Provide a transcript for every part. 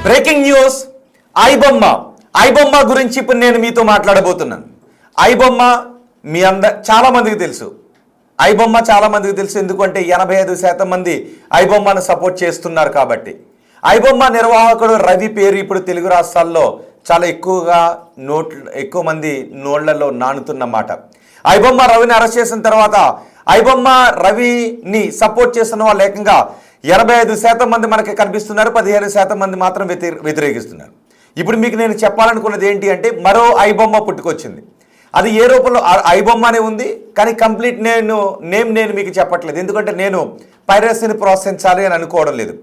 Breaking news. IBomma గురించి ఇప్పుడు నేను మీతో మాట్లాడబోతున్నాను. ఐబొమ్మ చాలా మందికి తెలుసు. చాలా మందికి తెలుసు ఎందుకంటే 85% మంది ఐబొమ్మను సపోర్ట్ చేస్తున్నారు కాబట్టి. ఐబొమ్మ నిర్వాహకుడు రవి పేరు ఇప్పుడు తెలుగు రాష్ట్రాల్లో చాలా ఎక్కువ మంది నోళ్లలో నానుతున్నమాట. ఐబొమ్మ రవిని అరెస్ట్ చేసిన తర్వాత ఐబొమ్మ రవిని సపోర్ట్ చేస్తున్న వాళ్ళు ఏకంగా 85% మంది మనకి కనిపిస్తున్నారు, 15% మంది మాత్రం వ్యతిరేకిస్తున్నారు. ఇప్పుడు మీకు నేను చెప్పాలనుకున్నది ఏంటి అంటే, మరో ఐబొమ్మ పుట్టుకొచ్చింది. అది ఏ రూపంలో ఐబొమ్మనే ఉంది, కానీ కంప్లీట్ నేను మీకు చెప్పట్లేదు, ఎందుకంటే నేను పైరసీని ప్రోత్సహించాలి అని అనుకోవడం లేదు.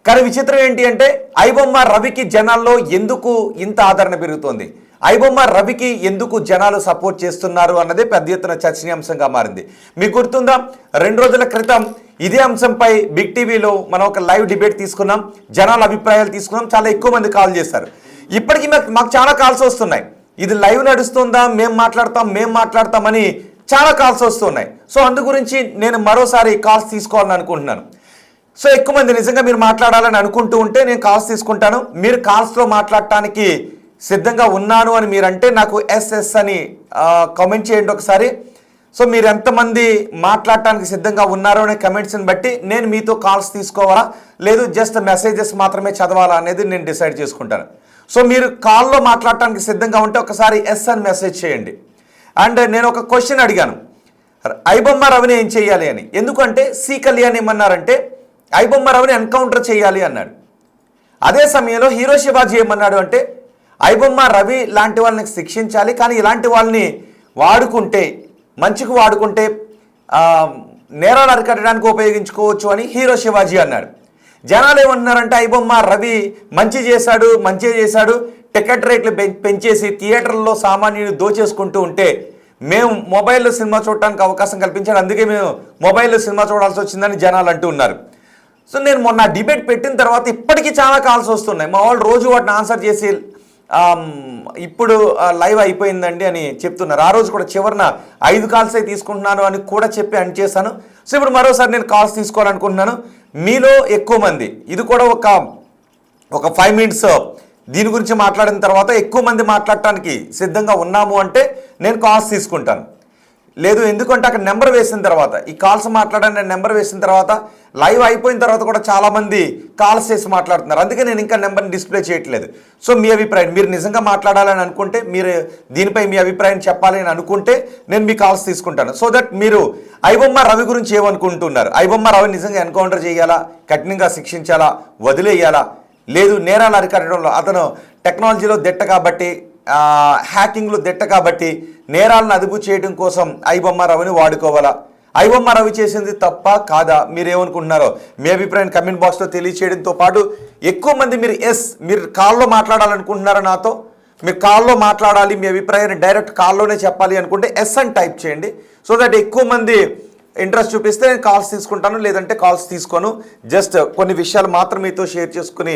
కానీ విచిత్రం ఏంటి అంటే, ఐబొమ్మ రవికి జనాల్లో ఎందుకు ఇంత ఆదరణ పెరుగుతోంది, ఐబొమ్మ రవికి ఎందుకు జనాలు సపోర్ట్ చేస్తున్నారు అన్నదే పెద్ద ఎత్తున చర్చనీయాంశంగా మారింది. మీకు గుర్తుందా, 2 రోజుల క్రితం ఇదే అంశంపై బిగ్ టీవీలో మనం ఒక లైవ్ డిబేట్ తీసుకున్నాం, జనాల అభిప్రాయాలు తీసుకున్నాం, చాలా ఎక్కువ మంది కాల్ చేశారు. ఇప్పటికీ మాకు చాలా కాల్స్ వస్తున్నాయి, ఇది లైవ్ నడుస్తుందా, మేము మాట్లాడతామని చాలా కాల్స్ వస్తున్నాయి. సో అందు గురించి నేను మరోసారి కాల్స్ తీసుకోవాలని అనుకుంటున్నాను. సో ఎక్కువ మంది నిజంగా మీరు మాట్లాడాలని అనుకుంటూ ఉంటే నేను కాల్స్ తీసుకుంటాను. మీరు కాల్స్లో మాట్లాడటానికి సిద్ధంగా ఉన్నాను అని మీరంటే నాకు ఎస్ఎస్ అని కామెంట్ చేయండి ఒకసారి. సో మీరు ఎంతమంది మాట్లాడటానికి సిద్ధంగా ఉన్నారో అనే కమెంట్స్ని బట్టి నేను మీతో కాల్స్ తీసుకోవాలా లేదు జస్ట్ మెసేజెస్ మాత్రమే చదవాలా అనేది నేను డిసైడ్ చేసుకుంటాను. సో మీరు కాల్లో మాట్లాడటానికి సిద్ధంగా ఉంటే ఒకసారి ఎస్ అని మెసేజ్ చేయండి. అండ్ నేను ఒక క్వశ్చన్ అడిగాను, ఐబొమ్మ రవిని ఏం చేయాలి అని. ఎందుకంటే సి కళ్యాణ్ ఏమన్నారంటే ఐబొమ్మ రవిని ఎన్కౌంటర్ చేయాలి అన్నాడు. అదే సమయంలో హీరో శివాజీ ఏమన్నాడు అంటే ఐబొమ్మ రవి లాంటి వాళ్ళని శిక్షించాలి, కానీ ఇలాంటి వాళ్ళని మంచికి వాడుకుంటే నేరాలు అరికట్టడానికి ఉపయోగించుకోవచ్చు అని హీరో శివాజీ అన్నాడు. జనాలు ఏమంటున్నారంటే ఐబొమ్మ రవి మంచి చేశాడు, టికెట్ రేట్లు పెంచేసి థియేటర్లో సామాన్యుని దోచేసుకుంటూ ఉంటే మేము మొబైల్లో సినిమా చూడటానికి అవకాశం కల్పించాడు, అందుకే మేము మొబైల్లో సినిమా చూడాల్సి వచ్చిందని జనాలు అంటూ ఉన్నారు. సో నేను మొన్న డిబేట్ పెట్టిన తర్వాత ఇప్పటికీ చాలా కాల్స్ వస్తున్నాయి. మా వాళ్ళు రోజు వాటిని ఆన్సర్ చేసి ఇప్పుడు లైవ్ అయిపోయిందండి అని చెప్తున్నారు. ఆ రోజు కూడా చివరిన 5 కాల్సే తీసుకుంటున్నాను అని కూడా చెప్పి అండ్ చేశాను. సో ఇప్పుడు మరోసారి నేను కాల్స్ తీసుకోవాలనుకుంటున్నాను. మీలో ఎక్కువ మంది ఇది కూడా ఒక 5 మినిట్స్ దీని గురించి మాట్లాడిన తర్వాత ఎక్కువ మంది మాట్లాడటానికి సిద్ధంగా ఉన్నాము అంటే నేను కాల్స్ తీసుకుంటాను. లేదు ఎందుకంటే అక్కడ నెంబర్ వేసిన తర్వాత ఈ కాల్స్ మాట్లాడని నెంబర్ వేసిన తర్వాత లైవ్ అయిపోయిన తర్వాత కూడా చాలామంది కాల్స్ చేసి మాట్లాడుతున్నారు, అందుకే నేను ఇంకా నెంబర్ని డిస్ప్లే చేయట్లేదు. సో మీ అభిప్రాయం, మీరు నిజంగా మాట్లాడాలని అనుకుంటే, మీరు దీనిపై మీ అభిప్రాయం చెప్పాలి అని అనుకుంటే నేను మీ కాల్స్ తీసుకుంటాను. సో దట్ మీరు ఐబొమ్మ రవి గురించి ఏమనుకుంటున్నారు, ఐబొమ్మ రవి నిజంగా ఎన్కౌంటర్ చేయాలా, కఠినంగా శిక్షించాలా, వదిలేయాలా, లేదు నేరాలు అరికట్టడంలో అతను టెక్నాలజీలో దిట్ట కాబట్టి, హ్యాకింగ్లో దిట్ట కాబట్టి నేరాలను అదుపు చేయడం కోసం ఐబొమ్మ రవిని వాడుకోవాలా, ఐబొమ్మ రవి చేసింది తప్ప కాదా, మీరేమనుకుంటున్నారో మీ అభిప్రాయం కమెంట్ బాక్స్లో తెలియచేయడంతో పాటు ఎక్కువ మంది మీరు కాల్లో మాట్లాడాలనుకుంటున్నారా నాతో, మీరు కాల్లో మాట్లాడాలి, మీ అభిప్రాయాన్ని డైరెక్ట్ కాల్లోనే చెప్పాలి అనుకుంటే ఎస్ అని టైప్ చేయండి. సో దట్ ఎక్కువ మంది ఇంట్రెస్ట్ చూపిస్తే నేను కాల్స్ తీసుకుంటాను, లేదంటే కాల్స్ తీసుకోను. జస్ట్ కొన్ని విషయాలు మాత్రం మీతో షేర్ చేసుకుని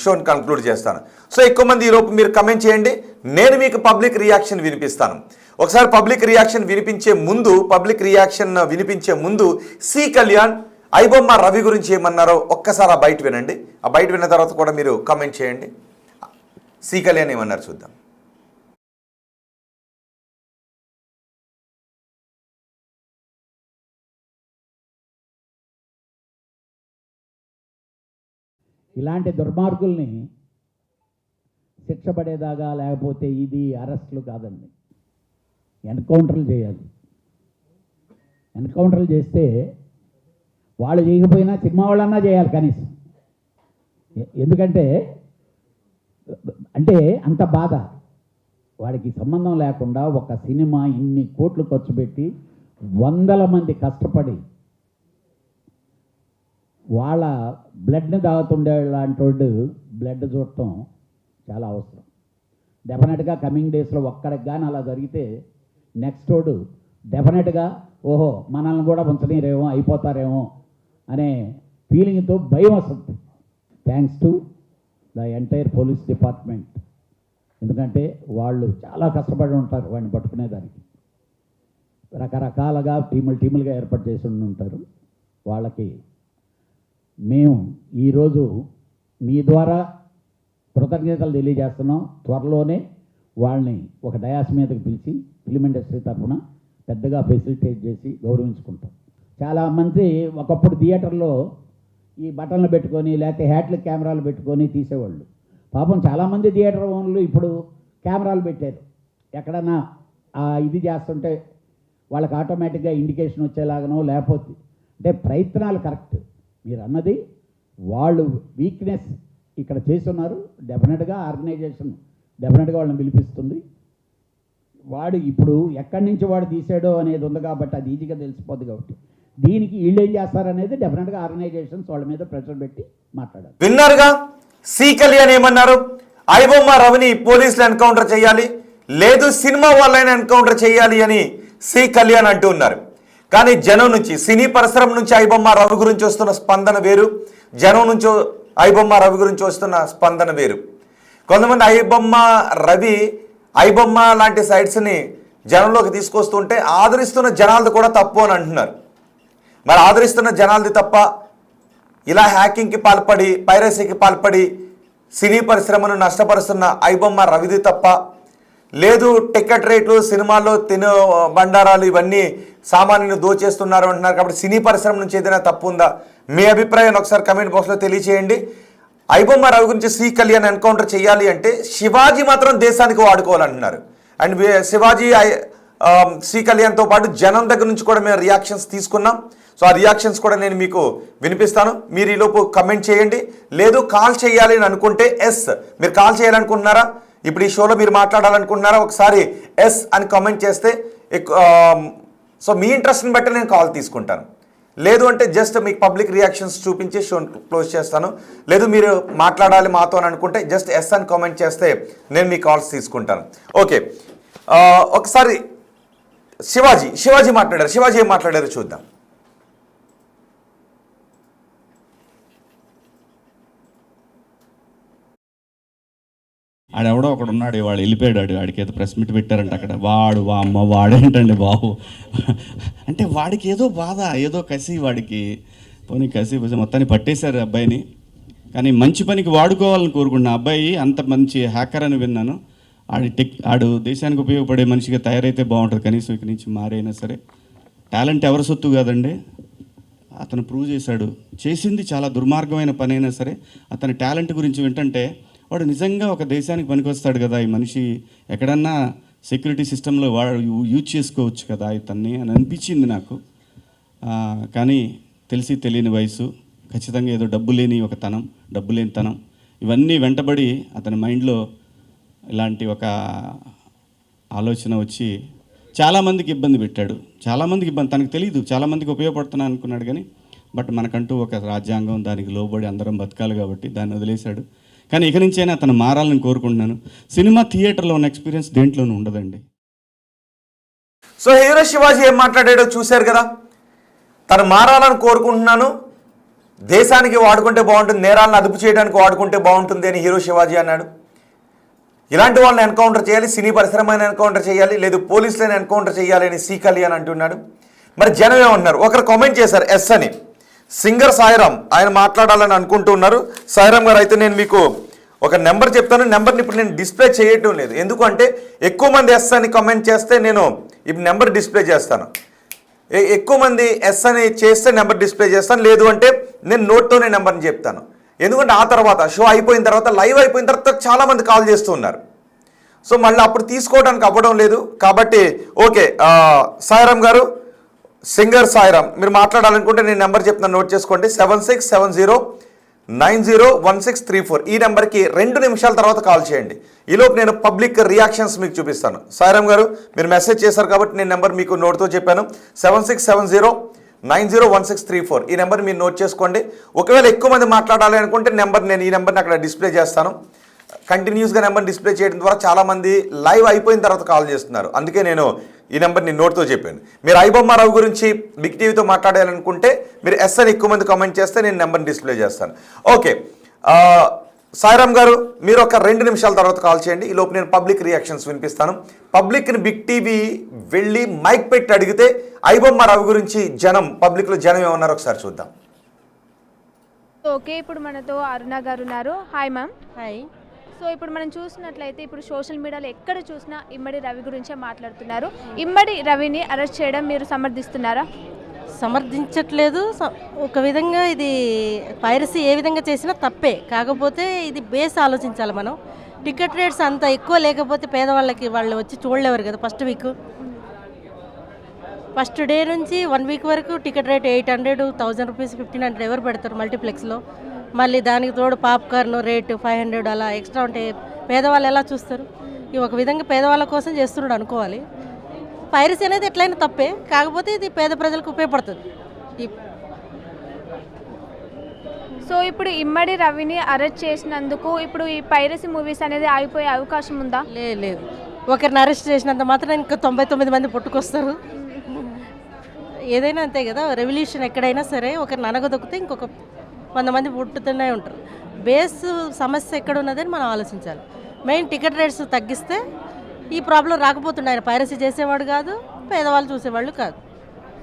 షోని కంక్లూడ్ చేస్తాను. సో ఎక్కువ మంది ఈలోపు మీరు కమెంట్ చేయండి, నేను మీకు పబ్లిక్ రియాక్షన్ వినిపిస్తాను. ఒకసారి పబ్లిక్ రియాక్షన్ వినిపించే ముందు సి కళ్యాణ్ ఐబొమ్మ రవి గురించి ఏమన్నారో ఒక్కసారి ఆ బయట వినండి. ఆ బయట విన్న తర్వాత కూడా మీరు కమెంట్ చేయండి. సి కళ్యాణ్ ఏమన్నారు చూద్దాం. ఇలాంటి దుర్మార్గుల్ని శిక్ష పడేదాకా, లేకపోతే ఇది అరెస్టులు కాదండి, ఎన్కౌంటర్లు చేయాలి. ఎన్కౌంటర్లు చేస్తే వాళ్ళు చేయకపోయినా సినిమా వాళ్ళన్నా చేయాలి కనీసం. ఎందుకంటే అంత బాధ, వాడికి సంబంధం లేకుండా ఒక సినిమా ఇన్ని కోట్లు ఖర్చు పెట్టి 100 మంది కష్టపడి వాళ్ళ బ్లడ్ని తాగుతుండే లాంటి వాడు బ్లడ్ చూడటం చాలా అవసరం. డెఫినెట్గా కమింగ్ డేస్లో ఒక్కడికి కానీ అలా జరిగితే నెక్స్ట్ వాడు డెఫినెట్గా ఓహో మనల్ని కూడా ఉంచనీరేమో, అయిపోతారేమో అనే ఫీలింగ్తో భయం వస్తుంది. Thanks to the entire police department, ఎందుకంటే వాళ్ళు చాలా కష్టపడి ఉంటారు వాడిని పట్టుకునేదానికి. రకరకాలుగా టీములుగా ఏర్పాటు చేసి ఉంటారు. వాళ్ళకి మేము ఈరోజు మీ ద్వారా కృతజ్ఞతలు తెలియజేస్తున్నాం. త్వరలోనే వాళ్ళని ఒక డయాస్ మీదకి పిలిచి ఫిలిం ఇండస్ట్రీ తరఫున పెద్దగా ఫెసిలిటేట్ చేసి గౌరవించుకుంటాం. చాలామంది ఒకప్పుడు థియేటర్లో ఈ బటన్లు పెట్టుకొని లేకపోతే హ్యాట్లు కెమెరాలు పెట్టుకొని తీసేవాళ్ళు. పాపం చాలామంది థియేటర్ ఓనర్లు ఇప్పుడు కెమెరాలు పెట్టారు. ఎక్కడన్నా ఇది చేస్తుంటే వాళ్ళకి ఆటోమేటిక్గా ఇండికేషన్ వచ్చేలాగనో లేకపోతే అంటే ప్రయత్నాలు కరెక్ట్. మీరు అన్నది వాళ్ళు వీక్నెస్ ఇక్కడ చేస్తున్నారు. డెఫినెట్గా ఆర్గనైజేషన్ డెఫినెట్గా వాళ్ళని పిలిపిస్తుంది. వాడు ఇప్పుడు ఎక్కడి నుంచి వాడు తీసాడో అనేది ఉంది కాబట్టి అది ఈజీగా తెలిసిపోద్ది. కాబట్టి దీనికి వీళ్ళు ఏం చేస్తారనేది డెఫినెట్గా ఆర్గనైజేషన్స్ వాళ్ళ మీద ప్రెషర్ పెట్టి మాట్లాడాలి. విన్నారుగా, సి కళ్యాణ్ ఏమన్నారు? ఐబొమ్మ రవిని పోలీసులు ఎన్కౌంటర్ చేయాలి, లేదు సినిమా వాళ్ళైనా ఎన్కౌంటర్ చేయాలి అని సి కళ్యాణ్ అంటూ ఉన్నారు. కానీ జనం నుంచి, సినీ పరిశ్రమ నుంచి ఐబొమ్మ రవి గురించి వస్తున్న స్పందన వేరు, జనం నుంచి ఐబొమ్మ రవి గురించి వస్తున్న స్పందన వేరు. కొంతమంది ఐబొమ్మ లాంటి సైట్స్ని జనంలోకి తీసుకొస్తుంటే ఆదరిస్తున్న జనాలది కూడా తప్పు అని అంటున్నారు. మరి ఆదరిస్తున్న జనాలది తప్ప, ఇలా హ్యాకింగ్కి పాల్పడి పైరసీకి పాల్పడి సినీ పరిశ్రమను నష్టపరుస్తున్న ఐబొమ్మ రవిది తప్ప, లేదు టికెట్ రేట్లు సినిమాల్లో తిను బండారాలు ఇవన్నీ సామాన్యుని దోచేస్తున్నారు అంటున్నారు. కాబట్టి సినీ పరిశ్రమ నుంచి ఏదైనా తప్పు ఉందా? మీ అభిప్రాయాన్ని ఒకసారి కమెంట్ బాక్స్లో తెలియచేయండి. ఐబొమ్మ రవి గురించి సి కళ్యాణ్ ఎన్కౌంటర్ చేయాలి అంటే శివాజీ మాత్రం దేశానికి వాడుకోవాలంటున్నారు. అండ్ శివాజీ సి కళ్యాణ్తో పాటు జనం దగ్గర నుంచి కూడా మేము రియాక్షన్స్ తీసుకున్నాం. సో ఆ రియాక్షన్స్ కూడా నేను మీకు వినిపిస్తాను. మీరు ఈలోపు కమెంట్ చేయండి. లేదు కాల్ చేయాలి అని అనుకుంటే ఎస్, మీరు కాల్ చేయాలనుకుంటున్నారా, ఇప్పుడు ఈ షోలో మీరు మాట్లాడాలనుకుంటున్నారా, ఒకసారి ఎస్ అని కామెంట్ చేస్తే సో మీ ఇంట్రెస్ట్ని బట్టి నేను కాల్ తీసుకుంటాను. లేదు అంటే జస్ట్ మీకు పబ్లిక్ రియాక్షన్స్ చూపించి షో క్లోజ్ చేస్తాను. లేదు మీరు మాట్లాడాలి మాతో అని అనుకుంటే జస్ట్ ఎస్ అని కామెంట్ చేస్తే నేను మీ కాల్స్ తీసుకుంటాను. ఓకే, ఒకసారి శివాజీ మాట్లాడారు. శివాజీ ఏం మాట్లాడారు చూద్దాం. ఆడెవడో ఒకడు ఉన్నాడు, వాడు వెళ్ళిపోయాడు. వాడికి ఏదో ప్రెస్ మీట్ పెట్టారంట అక్కడ. వాడేంటండి బాబు అంటే వాడికి ఏదో బాధ, ఏదో కసి, వాడికి పోనీ కసి మొత్తాన్ని పట్టేశారు అబ్బాయిని. కానీ మంచి పనికి వాడుకోవాలని కోరుకుంటున్నా. అబ్బాయి అంత మంచి హ్యాకర్ అని విన్నాను. ఆడు దేశానికి ఉపయోగపడే మనిషిగా తయారైతే బాగుంటుంది. కనీసం ఇక్కడి నుంచి మారైనా సరే. టాలెంట్ ఎవరి సొత్తు కాదండి, అతను ప్రూవ్ చేశాడు. చేసింది చాలా దుర్మార్గమైన పని అయినా సరే అతని టాలెంట్ గురించి వింటుంటే వాడు నిజంగా ఒక దేశానికి పనికొస్తాడు కదా ఈ మనిషి, ఎక్కడన్నా సెక్యూరిటీ సిస్టంలో వాడు యూజ్ చేసుకోవచ్చు కదా ఇతన్ని అని అనిపించింది నాకు. కానీ తెలిసి తెలియని వయసు, ఖచ్చితంగా ఏదో డబ్బు లేని తనం ఇవన్నీ వెంటబడి అతని మైండ్లో ఇలాంటి ఒక ఆలోచన వచ్చి చాలామందికి ఇబ్బంది పెట్టాడు. తనకు తెలియదు, చాలామందికి ఉపయోగపడుతున్నా అనుకున్నాడు. కానీ బట్ మనకంటూ ఒక రాజ్యాంగం, దానికి లోబడి అందరం బతకాలి కాబట్టి దాన్ని వదిలేశాడు. కానీ ఇక నుంచైనా అతను మారాలని కోరుకుంటున్నాను. సినిమా థియేటర్లో ఉన్న ఎక్స్పీరియన్స్ దేంట్లోనూ ఉండదండి. సో హీరో శివాజీ ఏం మాట్లాడాడో చూశారు కదా. తను మారాలని కోరుకుంటున్నాను, దేశానికి వాడుకుంటే బాగుంటుంది, నేరాలను అదుపు చేయడానికి వాడుకుంటే బాగుంటుంది అని హీరో శివాజీ అన్నాడు. ఇలాంటి వాళ్ళని ఎన్కౌంటర్ చేయాలి, సినీ పరిశ్రమని ఎన్కౌంటర్ చేయాలి, లేదు పోలీసులను ఎన్కౌంటర్ చేయాలి అని సి కళ్యాణ్ అంటున్నాడు. మరి జనం ఏమన్నారు? ఒకరు కామెంట్ చేశారు ఎస్ అని. సింగర్ సాయిరామ్ ఆయన మాట్లాడాలని అనుకుంటూ ఉన్నారు. సాయిరామ్ గారు, అయితే నేను మీకు ఒక నెంబర్ చెప్తాను. నెంబర్ని ఇప్పుడు నేను డిస్ప్లే చేయటం లేదు, ఎందుకంటే ఎక్కువ మంది ఎస్ అని కామెంట్ చేస్తే నేను ఇప్పుడు నెంబర్ డిస్ప్లే చేస్తాను. ఎక్కువ మంది ఎస్ అని చేస్తే నెంబర్ డిస్ప్లే చేస్తాను, లేదు అంటే నేను నోట్తోనే నెంబర్ని చెప్తాను. ఎందుకంటే ఆ తర్వాత షో అయిపోయిన తర్వాత, లైవ్ అయిపోయిన తర్వాత చాలామంది కాల్ చేస్తూ ఉన్నారు. సో మళ్ళీ అప్పుడు తీసుకోవడానికి అవ్వడం లేదు. కాబట్టి ఓకే, సాయిరామ్ గారు, సింగర్ సాయిరామ్ మీరు మాట్లాడాలనుకుంటే నేను నెంబర్ చెప్తాను, నోట్ చేసుకోండి. 7670901634 ఈ నెంబర్కి 2 నిమిషాల తర్వాత కాల్ చేయండి. ఈలోపు నేను పబ్లిక్ రియాక్షన్స్ మీకు చూపిస్తాను. సాయిరామ్ గారు మీరు మెసేజ్ చేశారు కాబట్టి నేను నెంబర్ మీకు నోట్తో చెప్పాను. 7670901634 ఈ నెంబర్ మీరు నోట్ చేసుకోండి. ఒకవేళ ఎక్కువ మంది మాట్లాడాలి అనుకుంటే నేను ఈ నెంబర్ని అక్కడ డిస్ప్లే చేస్తాను. కంటిన్యూస్గా నెంబర్ డిస్ప్లే చేయడం ద్వారా చాలామంది లైవ్ అయిపోయిన తర్వాత కాల్ చేస్తున్నారు. అందుకే నేను ఈ నెంబర్ నేను నోట్తో చెప్పాను. మీరు ఐబొమ్మ రవి గురించి బిగ్ టీవీతో మాట్లాడాలనుకుంటే మీరు ఎస్ అని ఎక్కువ మంది కామెంట్ చేస్తే నేను నెంబర్ని డిస్ప్లే చేస్తాను. ఓకే, సాయిరామ్ గారు మీరు ఒక 2 నిమిషాల తర్వాత కాల్ చేయండి. ఈ లోపు నేను పబ్లిక్ రియాక్షన్స్ వినిపిస్తాను. పబ్లిక్ని బిగ్ టీవీ వెళ్ళి మైక్ పెట్టి అడిగితే ఐబొమ్మ రవి గురించి పబ్లిక్లో జనం ఏమన్నారో ఒకసారి చూద్దాం. ఓకే, ఇప్పుడు మనతో అరుణ గారు ఉన్నారు. Hi ma'am. హాయ్. సో ఇప్పుడు మనం చూసినట్లయితే ఇప్పుడు సోషల్ మీడియాలో ఎక్కడ చూసినా ఇమ్మడి రవి గురించే మాట్లాడుతున్నారు. ఇమ్మడి రవిని అరెస్ట్ చేయడం మీరు సమర్థిస్తున్నారా? సమర్థించట్లేదు. ఒక విధంగా ఇది పైరసీ ఏ విధంగా చేసినా తప్పే. కాకపోతే ఇది బేస్ ఆలోచించాలి మనం. టికెట్ రేట్స్ అంత ఎక్కువ లేకపోతే పేదవాళ్ళకి వాళ్ళు వచ్చి చూడలేవారు కదా. ఫస్ట్ డే నుంచి 1 వీక్ వరకు టికెట్ రేట్ 800, 1000 రూపీస్, 1500 ఎవరు పెడతారు మల్టీప్లెక్స్లో? మళ్ళీ దానికి తోడు పాప్కార్న్ రేటు 500 అలా ఎక్స్ట్రా ఉంటే పేదవాళ్ళు ఎలా చూస్తారు? ఇవి ఒక విధంగా పేదవాళ్ళ కోసం చేస్తున్నాడు అనుకోవాలి. పైరసీ అనేది ఎట్లయినా తప్పే, కాకపోతే ఇది పేద ప్రజలకు ఉపయోగపడుతుంది. సో ఇప్పుడు ఇమ్మడి రవిని అరెస్ట్ చేసినందుకు ఇప్పుడు ఈ పైరసీ మూవీస్ అనేది ఆగిపోయే అవకాశం ఉందా? లేదు. ఒకరిని అరెస్ట్ చేసినంత మాత్రం ఇంకా 99 మంది పుట్టుకొస్తారు. ఏదైనా అంతే కదా. రెవల్యూషన్ ఎక్కడైనా సరే ఒకరిని అనగదొక్కితే ఇంకొక 100 మంది పుట్టుతూనే ఉంటారు. బేస్ సమస్య ఎక్కడ ఉన్నదని మనం ఆలోచించాలి. మెయిన్ టికెట్ రేట్స్ తగ్గిస్తే ఈ ప్రాబ్లం రాకపోతుండే. ఆయన పైరసీ చేసేవాడు కాదు, పేదవాళ్ళు చూసేవాళ్ళు కాదు.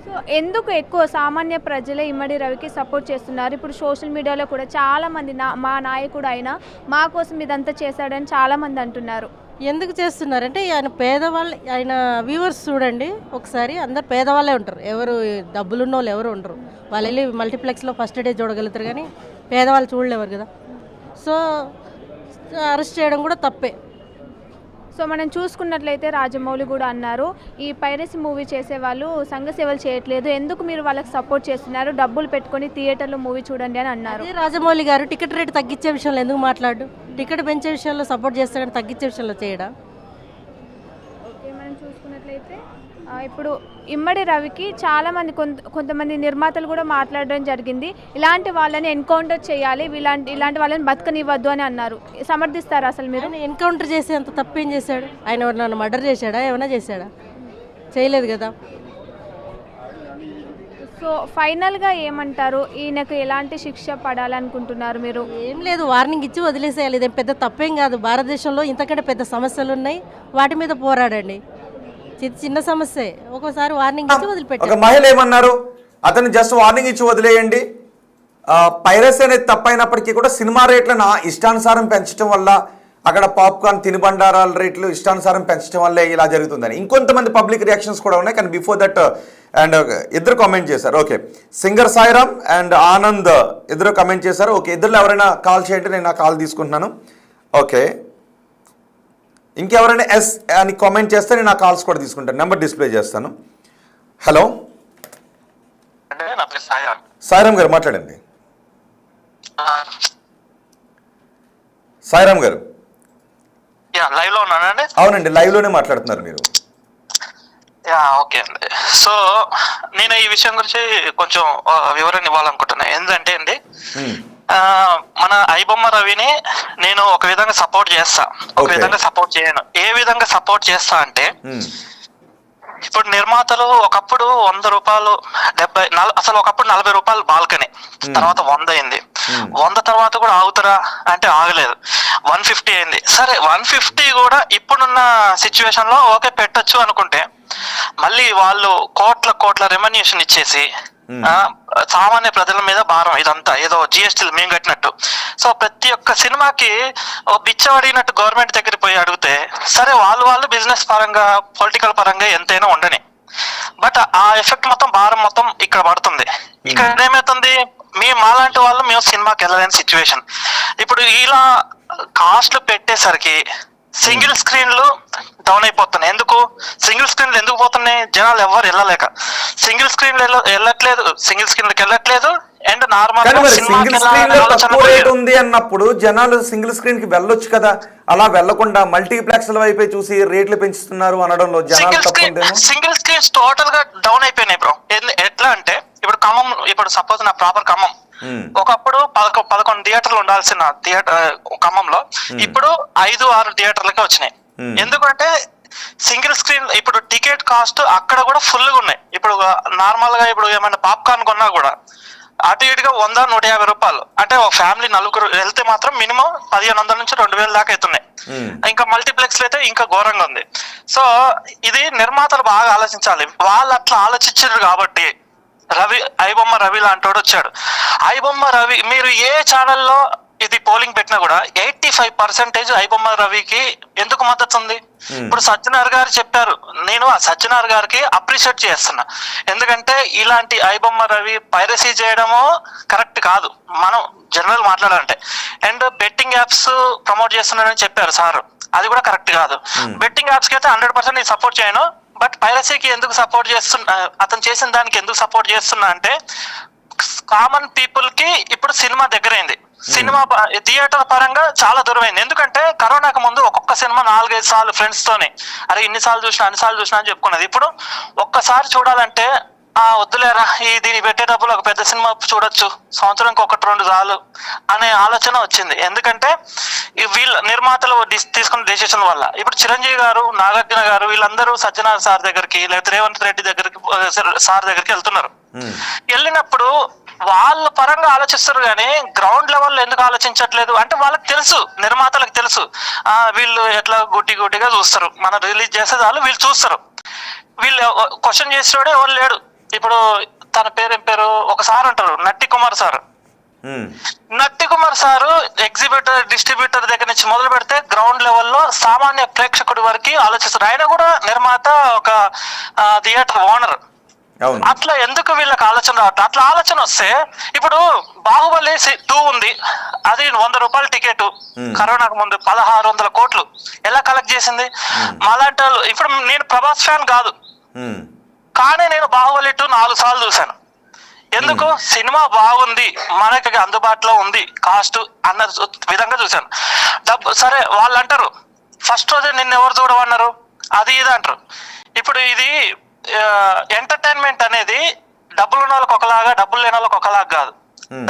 సో ఎందుకు ఎక్కువ సామాన్య ప్రజలే ఇమ్మడి రవికి సపోర్ట్ చేస్తున్నారు? ఇప్పుడు సోషల్ మీడియాలో కూడా చాలామంది మా నాయకుడు అయినా మా కోసం ఇదంతా చేశాడని చాలామంది అంటున్నారు. ఎందుకు చేస్తున్నారంటే ఆయన వ్యూవర్స్ చూడండి ఒకసారి, అందరు పేదవాళ్ళే ఉంటారు. ఎవరు డబ్బులున్న వాళ్ళు ఎవరు ఉండరు. వాళ్ళు వెళ్ళి మల్టీప్లెక్స్లో ఫస్ట్ డే చూడగలుగుతారు, కానీ పేదవాళ్ళు చూడలేవారు కదా. సో అరెస్ట్ చేయడం కూడా తప్పే. సో మనం చూసుకున్నట్లయితే రాజమౌళి కూడా అన్నారు, ఈ పైరసీ మూవీ చేసేవాళ్ళు సంఘ సేవలు చేయట్లేదు, ఎందుకు మీరు వాళ్ళకి సపోర్ట్ చేస్తున్నారు, డబ్బులు పెట్టుకొని థియేటర్లో మూవీ చూడండి అని అన్నారు. రాజమౌళి గారు టికెట్ రేటు తగ్గించే విషయంలో ఎందుకు మాట్లాడు? టికెట్ పెంచే విషయంలో సపోర్ట్ చేస్తాడని తగ్గించే విషయంలో చేయడా? ఓకే, మనం చూసుకున్నట్లయితే ఇప్పుడు ఇమ్మడి రవికి చాలామంది కొంతమంది నిర్మాతలు కూడా మాట్లాడడం జరిగింది, ఇలాంటి వాళ్ళని ఎన్కౌంటర్ చేయాలి, ఇలాంటి వాళ్ళని బతకనివ్వద్దు అని అన్నారు. సమర్థిస్తారా అసలు మీరు? ఎన్కౌంటర్ చేసే అంత తప్పేం చేశాడు? ఆయన ఎవరినైనా మర్డర్ చేశాడా? ఏమైనా చేశాడా? చేయలేదు కదా. సో ఫైనల్గా ఏమంటారు? ఈయనకు ఎలాంటి శిక్ష పడాలనుకుంటున్నారు మీరు? ఏం లేదు, వార్నింగ్ ఇచ్చి వదిలేసేయాలి. ఇదేం పెద్ద తప్పేం కాదు. భారతదేశంలో ఇంతకంటే పెద్ద సమస్యలు ఉన్నాయి, వాటి మీద పోరాడండి. చిన్న సమస్య, ఒక్కోసారి వార్నింగ్ ఇచ్చి వదిలిపెట్టారు. ఒక మహిళ ఏమన్నారు, అతను జస్ట్ వార్నింగ్ ఇచ్చి వదిలేయండి, పైరసీ అనేది తప్పైనప్పటికీ కూడా సినిమా రేట్లను ఇష్టానుసారం పెంచడం వల్ల, అక్కడ పాప్కార్న్ తినుబండారాల రేట్లు ఇష్టానుసారం పెంచడం వల్లే ఇలా జరుగుతుందని ఇంకొంతమంది పబ్లిక్ రియాక్షన్స్ కూడా ఉన్నాయి. కానీ బిఫోర్ దట్ అండ్ ఇద్దరు కామెంట్ చేశారు. Okay, singer Sairam and Anand ఇద్దరు కామెంట్ చేశారు. ఓకే, ఇద్దరు ఎవరైనా కాల్ చేయండి, నేను ఆ కాల్ తీసుకుంటున్నాను. ఓకే, ఇంకెవరైనా ఎస్ అని కామెంట్ చేస్తే నేను ఆ కాల్స్ కూడా తీసుకుంటాను. నెంబర్ డిస్ప్లే చేస్తాను. హలో, సాయిరామ్ గారు మాట్లాడండి. సాయిరామ్ గారు లైవ్ లో ఉన్నానండి. అవునండి, లైవ్ లోనే మాట్లాడుతున్నారు మీరు. ఓకే అండి. సో నేను ఈ విషయం గురించి కొంచెం వివరణ ఇవ్వాలనుకుంటున్నా. ఏంటంటే అండి, మన ఐబొమ్మ రవిని నేను ఒక విధంగా సపోర్ట్ చేస్తా, ఒక విధంగా సపోర్ట్ చేయను. ఏ విధంగా సపోర్ట్ చేస్తా అంటే, ఇప్పుడు నిర్మాతలు ఒకప్పుడు 100 రూపాయలు, 70, అసలు ఒకప్పుడు 40 రూపాయలు బాల్కనీ, తర్వాత 100 అయింది. 100 తర్వాత కూడా ఆగుతారా అంటే ఆగలేదు. 150 అయింది. సరే 150 కూడా ఇప్పుడున్న సిచ్యువేషన్ లో ఓకే పెట్టొచ్చు అనుకుంటే, మళ్ళీ వాళ్ళు కోట్ల రెమ్యునరేషన్ ఇచ్చేసి సామాన్య ప్రజల మీద భారం, ఇదంతా ఏదో జిఎస్టీలు మేము కట్టినట్టు. సో ప్రతి ఒక్క సినిమాకి బిచ్చవడినట్టు గవర్నమెంట్ దగ్గర పోయి అడిగితే, సరే వాళ్ళు బిజినెస్ పరంగా, పొలిటికల్ పరంగా ఎంతైనా ఉండని, బట్ ఆ ఎఫెక్ట్ మొత్తం, భారం మొత్తం ఇక్కడ పడుతుంది. ఇక్కడ ఏమవుతుంది, మాలాంటి వాళ్ళు మేము సినిమాకి వెళ్ళలేని సిచ్యువేషన్. ఇప్పుడు ఇలా కాస్ట్లు పెట్టేసరికి సింగిల్ స్క్రీన్లు డౌన్ అయిపోతున్నాయి. ఎందుకు సింగిల్ స్క్రీన్లు ఎందుకు పోతున్నాయి? జనాలు ఎవరు వెళ్ళలేక సింగిల్ స్క్రీన్లు వెళ్ళట్లేదు, సింగిల్ స్క్రీన్లకు వెళ్ళట్లేదు. అండ్ నార్మల్ ఉంది అన్నప్పుడు జనాలు సింగిల్ స్క్రీన్ కి వెళ్ళొచ్చు కదా. అలా వెళ్లకుండా మల్టీప్లెక్స్ వైపే చూసి రేట్లు పెంచుతున్నారు అనడంలో సింగిల్ స్క్రీన్స్ టోటల్ గా డౌన్ అయిపోయినాయి బ్రో. ఎట్లా అంటే, ఇప్పుడు ఖమ్మం, ఇప్పుడు సపోజ్ నా ప్రాపర్ ఖమ్మం, ఒకప్పుడు 11 థియేటర్లు ఉండాల్సిన ఖమ్మంలో ఇప్పుడు 5-6 థియేటర్లకే వచ్చినాయి. ఎందుకంటే సింగిల్ స్క్రీన్, ఇప్పుడు టికెట్ కాస్ట్ అక్కడ కూడా ఫుల్ గా ఉన్నాయి. ఇప్పుడు నార్మల్ గా ఇప్పుడు ఏమైనా పాప్కార్న్ కొన్నా కూడా అటు ఇటుగా 100-150 రూపాయలు. అంటే ఒక ఫ్యామిలీ 4 వెళ్తే మాత్రం మినిమం 1500 నుంచి 2000 దాకా అవుతున్నాయి. ఇంకా మల్టీప్లెక్స్ లో అయితే ఇంకా ఘోరంగా ఉంది. సో ఇది నిర్మాతలు బాగా ఆలోచించాలి. వాళ్ళు అట్లా ఆలోచించారు కాబట్టి ఐబొమ్మ రవి లాంటోడు వచ్చాడు. ఐబొమ్మ రవి మీరు ఏ ఛానల్లో ఇది పోలింగ్ పెట్టినా కూడా 85% ఐబొమ్మ రవికి ఎందుకు మద్దతు ఉంది? ఇప్పుడు సజ్జనార్ గారు చెప్పారు, నేను ఆ సజ్జనార్ గారికి అప్రిషియేట్ చేస్తున్నా. ఎందుకంటే ఇలాంటి ఐబొమ్మ రవి పైరసీ చేయడము కరెక్ట్ కాదు, మనం జనరల్ మాట్లాడాలంటే. అండ్ బెట్టింగ్ యాప్స్ ప్రమోట్ చేస్తున్నారని చెప్పారు సార్, అది కూడా కరెక్ట్ కాదు. బెట్టింగ్ యాప్స్ కి అయితే 100% నేను సపోర్ట్ చేయను. బట్ పైరసీకి ఎందుకు సపోర్ట్ చేస్తున్నా, అతను చేసిన దానికి ఎందుకు సపోర్ట్ చేస్తున్నా అంటే, కామన్ పీపుల్ కి ఇప్పుడు సినిమా దగ్గరైంది, సినిమా థియేటర్ పరంగా చాలా దూరమైంది. ఎందుకంటే కరోనాకు ముందు ఒక్కొక్క సినిమా 4-5 సార్లు ఫ్రెండ్స్ తోని, అరే ఇన్నిసార్లు చూసినా అన్నిసార్లు చూసినా అని చెప్పుకున్నది. ఇప్పుడు ఒక్కసారి చూడాలంటే వద్దులేరా దీన్ని పెట్టేటప్పుడు ఒక పెద్ద సినిమా చూడొచ్చు, సంవత్సరానికి 1-2 సార్లు అనే ఆలోచన వచ్చింది. ఎందుకంటే వీళ్ళ నిర్మాతలు తీసుకున్న డెసిషన్ వల్ల. ఇప్పుడు చిరంజీవి గారు, నాగార్జున గారు వీళ్ళందరూ సజ్జనార్ సార్ దగ్గరికి లేకపోతే రేవంత్ రెడ్డి దగ్గరికి సార్ దగ్గరికి వెళ్తున్నారు. వెళ్ళినప్పుడు వాళ్ళ పరంగా ఆలోచిస్తారు కానీ గ్రౌండ్ లెవెల్లో ఎందుకు ఆలోచించట్లేదు అంటే వాళ్ళకి తెలుసు, నిర్మాతలకు తెలుసు వీళ్ళు ఎట్లా గుడ్డిగా చూస్తారు, మనం రిలీజ్ చేసే వాళ్ళు వీళ్ళు చూస్తారు. వీళ్ళు క్వశ్చన్ చేసేవాడు ఎవరు లేడు. ఇప్పుడు తన ఏం పేరు ఒక సార్ అంటారు, నట్టి కుమార్ సార్. నట్టి కుమార్ సారు ఎగ్జిబిటర్ డిస్ట్రిబ్యూటర్ దగ్గర నుంచి మొదలు పెడితే గ్రౌండ్ లెవెల్లో సామాన్య ప్రేక్షకుడి వరకు ఆలోచిస్తారు. ఆయన కూడా నిర్మాత, ఒక థియేటర్ ఓనర్. అట్లా ఎందుకు వీళ్ళకి ఆలోచన రావట్లేదు? అట్లా ఆలోచన వస్తే ఇప్పుడు బాహుబలి 2 ఉంది, అది 100 రూపాయల టికెట్, కరోనాకు ముందు 1600 కోట్లు ఎలా కలెక్ట్ చేసింది? మాలాంటి వాళ్ళు, ఇప్పుడు నేను ప్రభాస్ ఫ్యాన్ కాదు కానీ నేను బాహుబలి 2 4 సార్లు చూశాను. ఎందుకు? సినిమా బాగుంది, మనకి అందుబాటులో ఉంది, కాస్ట్ అన్న విధంగా చూశాను. సరే వాళ్ళు అంటారు ఫస్ట్ రోజే నిన్న ఎవరు చూడమన్నారు, అది ఇది అంటారు. ఇప్పుడు ఇది ఎంటర్టైన్మెంట్ అనేది డబ్బులు ఉన్న వాళ్ళకి ఒకలాగా, డబ్బులు లేని వాళ్ళకి ఒకలాగా కాదు.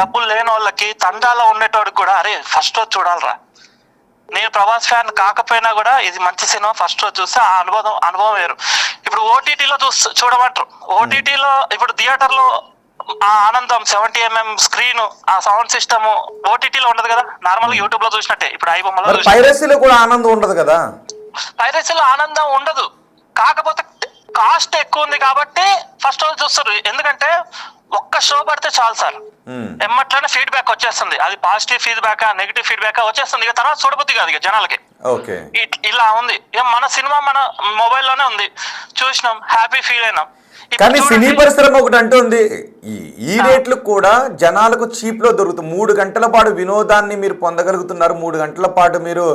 డబ్బులు లేని వాళ్ళకి తండాలో ఉండేటోడికి కూడా అరే ఫస్ట్ రోజు చూడాలరా, నేను ప్రభాస్ ఫ్యాన్ కాకపోయినా కూడా ఇది మంచి సినిమా ఫస్ట్ రోజు చూస్తే ఆ అనుభవం వేరు. ఇప్పుడు ఓటీటీలో చూడమంటారు. ఓటీటీలో ఇప్పుడు థియేటర్లో ఆ ఆనందం 70mm స్క్రీన్, ఆ సౌండ్ సిస్టమ్ ఓటీటీలో ఉండదు కదా, నార్మల్ యూట్యూబ్ లో చూసినట్టే. ఇప్పుడు ఐబొమ్మలో పైరసీలో కూడా ఆనందం ఉండదు కదా. పైరసీలో ఆనందం ఉండదు, కాకపోతే కాస్ట్ ఎక్కువ ఉంది కాబట్టి ఫస్ట్ రోజు చూస్తారు. ఎందుకంటే ఒక్క షో పడితే చాలు సార్, ఎమ్మట్లనే ఫీడ్బ్యాక్ వచ్చేస్తుంది. అది పాజిటివ్ ఫీడ్బ్యాక్, నెగిటివ్ ఫీడ్బ్యాక్ వచ్చేస్తుంది. ఇక తర్వాత చూడబుద్ధి కాదు ఇక జనాలకి. ఇలా ఉంది. ఇక మన సినిమా మన మొబైల్లోనే ఉంది, చూసినాం, హ్యాపీ ఫీల్ అయినాం. కానీ సినీ పరిశ్రమ ఒకటి అంటుంది, ఈ రేట్లు కూడా జనాలకు చీప్ లో దొరుకుతుంది. 3 గంటల పాటు వినోదాన్ని మీరు పొందగలుగుతున్నారు, 3 గంటల పాటు మీరు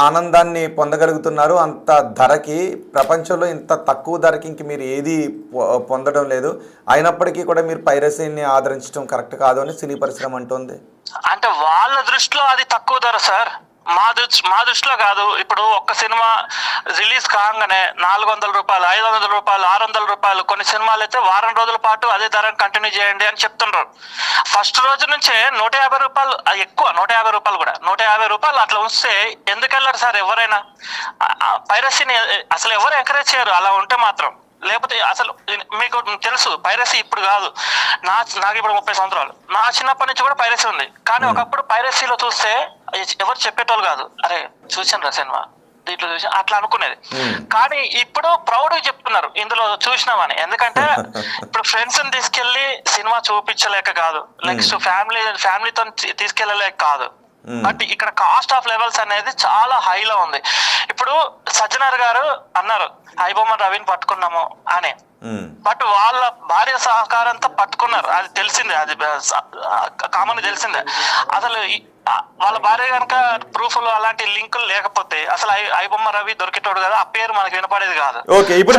ఆనందాన్ని పొందగలుగుతున్నారు. అంత ధరకి, ప్రపంచంలో ఇంత తక్కువ ధరకి ఇంక మీరు ఏది పొందడం లేదు. అయినప్పటికీ కూడా మీరు పైరసీని ఆదరించడం కరెక్ట్ కాదు అని సినీ పరిశ్రమ అంటుంది. అంటే వాళ్ళ దృష్టిలో అది తక్కువ ధర సార్, మా దృష్టిలో కాదు. ఇప్పుడు ఒక్క సినిమా రిలీజ్ కాగానే 400 రూపాయలు, 500 రూపాయలు, 600 రూపాయలు, కొన్ని సినిమాలు అయితే వారం రోజుల పాటు అదే ధరను కంటిన్యూ చేయండి అని చెప్తున్నారు. ఫస్ట్ రోజు నుంచే 150 రూపాయలు, ఎక్కువ 150 రూపాయలు కూడా, 150 రూపాయలు అట్లా ఉంచితే ఎందుకు వెళ్ళారు సార్ ఎవరైనా? పైరసీని అసలు ఎవరు ఎంకరేజ్ చేయరు అలా ఉంటే మాత్రం. లేకపోతే అసలు మీకు తెలుసు పైరసీ ఇప్పుడు కాదు, నాకు ఇప్పుడు 30 సంవత్సరాలు, నా చిన్నప్పటి నుంచి కూడా పైరసీ ఉంది. కానీ ఒకప్పుడు పైరసీలో చూస్తే ఎవరు చెప్పేటోళ్ళు కాదు, అరే చూసాను రా సినిమా దీంట్లో చూసి అట్లా అనుకునేది. కానీ ఇప్పుడు ప్రౌడ్ గా చెప్తున్నారు ఇందులో చూసినామని. ఎందుకంటే ఇప్పుడు ఫ్రెండ్స్ ని తీసుకెళ్లి సినిమా చూపించలేక కాదు, నెక్స్ట్ ఫ్యామిలీతో తీసుకెళ్లలేక కాదు, బట్ ఇక్కడ కాస్ట్ ఆఫ్ లెవెల్స్ అనేది చాలా హైలో ఉంది. ఇప్పుడు సజ్జనార్ గారు అన్నారు ఐబొమ్మ రవిని పట్టుకున్నాము అని, బట్ వాళ్ళ భార్య సహకారంతో పట్టుకున్నారు, అది తెలిసిందే, అది కామన్ తెలిసిందే. అసలు వాళ్ళ భార్య కనుక ప్రూఫ్లు అలాంటి లింకులు లేకపోతే అసలు ఐబొమ్మ రవి దొరికేటోడు కదా, ఆ పేరు మనకు వినపడేది కాదు. ఓకే, ఇప్పుడు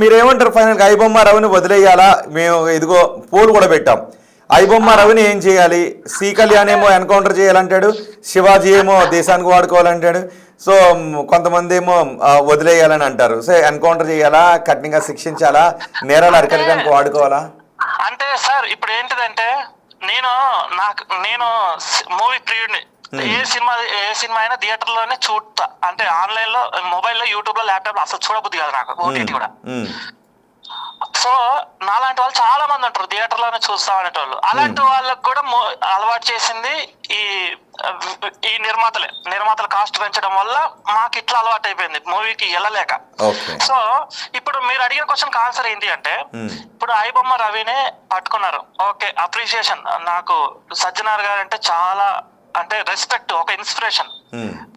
మీరేమంటారు ఫైనల్? ఐబొమ్మ రవిని వదిలేయాలా? మేము ఇదిగో పోల్ కూడా పెట్టాం, ఐబొమ్మ రవిని ఏం చేయాలి? సి కళ్యాణ్ ఏమో ఎన్కౌంటర్ చేయాలంటాడు, శివాజీ ఏమో దేశానికి వాడుకోవాలంటాడు, సో కొంతమంది ఏమో వదిలేయాలని అంటారు. సో ఎన్కౌంటర్ చేయాలా, కఠినంగా శిక్షించాలా, నేరాలు అరికట్టడానికి వాడుకోవాలా? అంటే సార్ ఇప్పుడు ఏంటిదంటే నేను మూవీ ప్రియుడిని, ఏ సినిమా అయినా థియేటర్ లోనే చూడతా. అంటే ఆన్లైన్ లో, మొబైల్ లో, యూట్యూబ్ లో, ల్యాప్టాప్ లో అసలు చూడబుద్ధి కాదు నాకు, ఓటీటీ కూడా. సో నాలాంటి వాళ్ళు చాలా మంది ఉంటారు థియేటర్లోనే చూస్తాం అనేటోళ్ళు. అలాంటి వాళ్ళకు కూడా అలవాటు చేసింది ఈ నిర్మాతల కాస్ట్ పెంచడం వల్ల మాకు ఇట్లా అలవాటు అయిపోయింది మూవీకి వెళ్ళలేక. సో ఇప్పుడు మీరు అడిగిన క్వశ్చన్ ఆన్సర్ ఏంటి అంటే, ఇప్పుడు ఐబొమ్మ రవినే పట్టుకున్నారు, ఓకే, అప్రిషియేషన్. నాకు సజ్జనార్ గారు అంటే చాలా అంటే రెస్పెక్ట్, ఒక ఇన్స్పిరేషన్.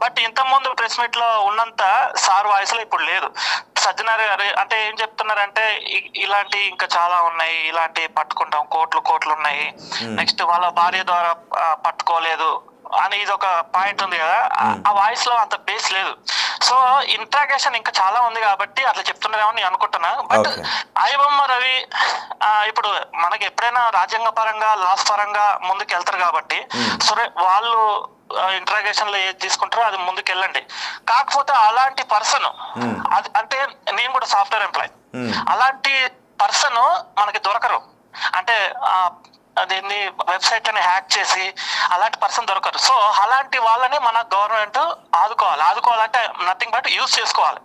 బట్ ఇంత ముందు ప్రెస్ మీట్ లో ఉన్నంత సార్ వాయిస్ లో ఇప్పుడు లేదు. సజ్జనార్ గారు అంటే ఏం చెప్తున్నారంటే, ఇలాంటి ఇంకా చాలా ఉన్నాయి, ఇలాంటి పట్టుకుంటాం, కోట్లు ఉన్నాయి, నెక్స్ట్ వాళ్ళ భార్య ద్వారా పట్టుకోలేదు అని ఇది ఒక పాయింట్ ఉంది కదా, ఆ వాయిస్ లో అంత బేస్ లేదు. సో ఇంట్రాగేషన్ ఇంకా చాలా ఉంది కాబట్టి అట్లా చెప్తున్నారేమో నేను అనుకుంటున్నా. బట్ ఐబొమ్మ రవి ఇప్పుడు మనకి ఎప్పుడైనా రాజ్యాంగ పరంగా లాస్ పరంగా ముందుకు వెళ్తారు కాబట్టి సరే వాళ్ళు ఇంట్రాగేషన్ లో ఏది తీసుకుంటారో అది ముందుకు వెళ్ళండి. కాకపోతే అలాంటి పర్సన్ అంటే నేను కూడా సాఫ్ట్వేర్ ఎంప్లాయ్, అలాంటి పర్సన్ మనకి దొరకరు. అంటే దీన్ని వెబ్సైట్ అని హ్యాక్ చేసి అలాంటి పర్సన్ దొరకరు. సో అలాంటి వాళ్ళని మన గవర్నమెంట్ ఆదుకోవాలంటే నథింగ్ బట్ యూజ్ చేసుకోవాలి.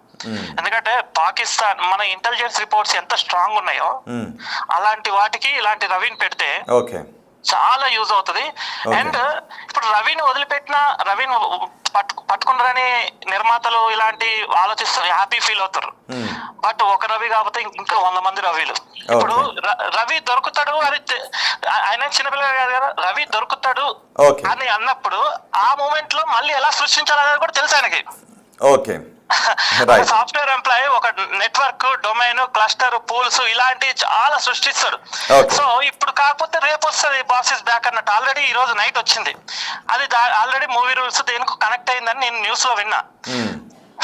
ఎందుకంటే పాకిస్తాన్ మన ఇంటెలిజెన్స్ రిపోర్ట్స్ ఎంత స్ట్రాంగ్ ఉన్నాయో అలాంటి వాటికి ఇలాంటి రవిని పెడితే చాలా యూజ్ అవుతుంది. అండ్ ఇప్పుడు రవిని పట్టుకున్నారని నిర్మాతలు ఇలాంటి ఆలోచిస్తారు, హ్యాపీ ఫీల్ అవుతారు. బట్ ఒక రవి కాకపోతే ఇంకా 100 మంది రవిలు. ఇప్పుడు రవి దొరుకుతాడు అని ఆయన చిన్నపిల్లగా కాదు కదా, రవి దొరుకుతాడు అని అన్నప్పుడు ఆ మూమెంట్ లో మళ్ళీ ఎలా సృష్టించాలనేది కూడా తెలుసు ఆయనకి. సాఫ్ట్వేర్ ఎంప్లాయీ ఒక నెట్వర్క్, డొమైన్, క్లస్టర్, పూల్స్ ఇలాంటి చాలా సృష్టిస్తాడు. సో ఇప్పుడు కాకపోతే రేపు వస్తుంది బాస్ ఇస్ బ్యాక్ అన్నట్టు. ఆల్రెడీ ఈ రోజు నైట్ వచ్చింది అది, ఆల్రెడీ మూవీ రూల్స్ దేనికి కనెక్ట్ అయిందని నేను న్యూస్ లో విన్నా.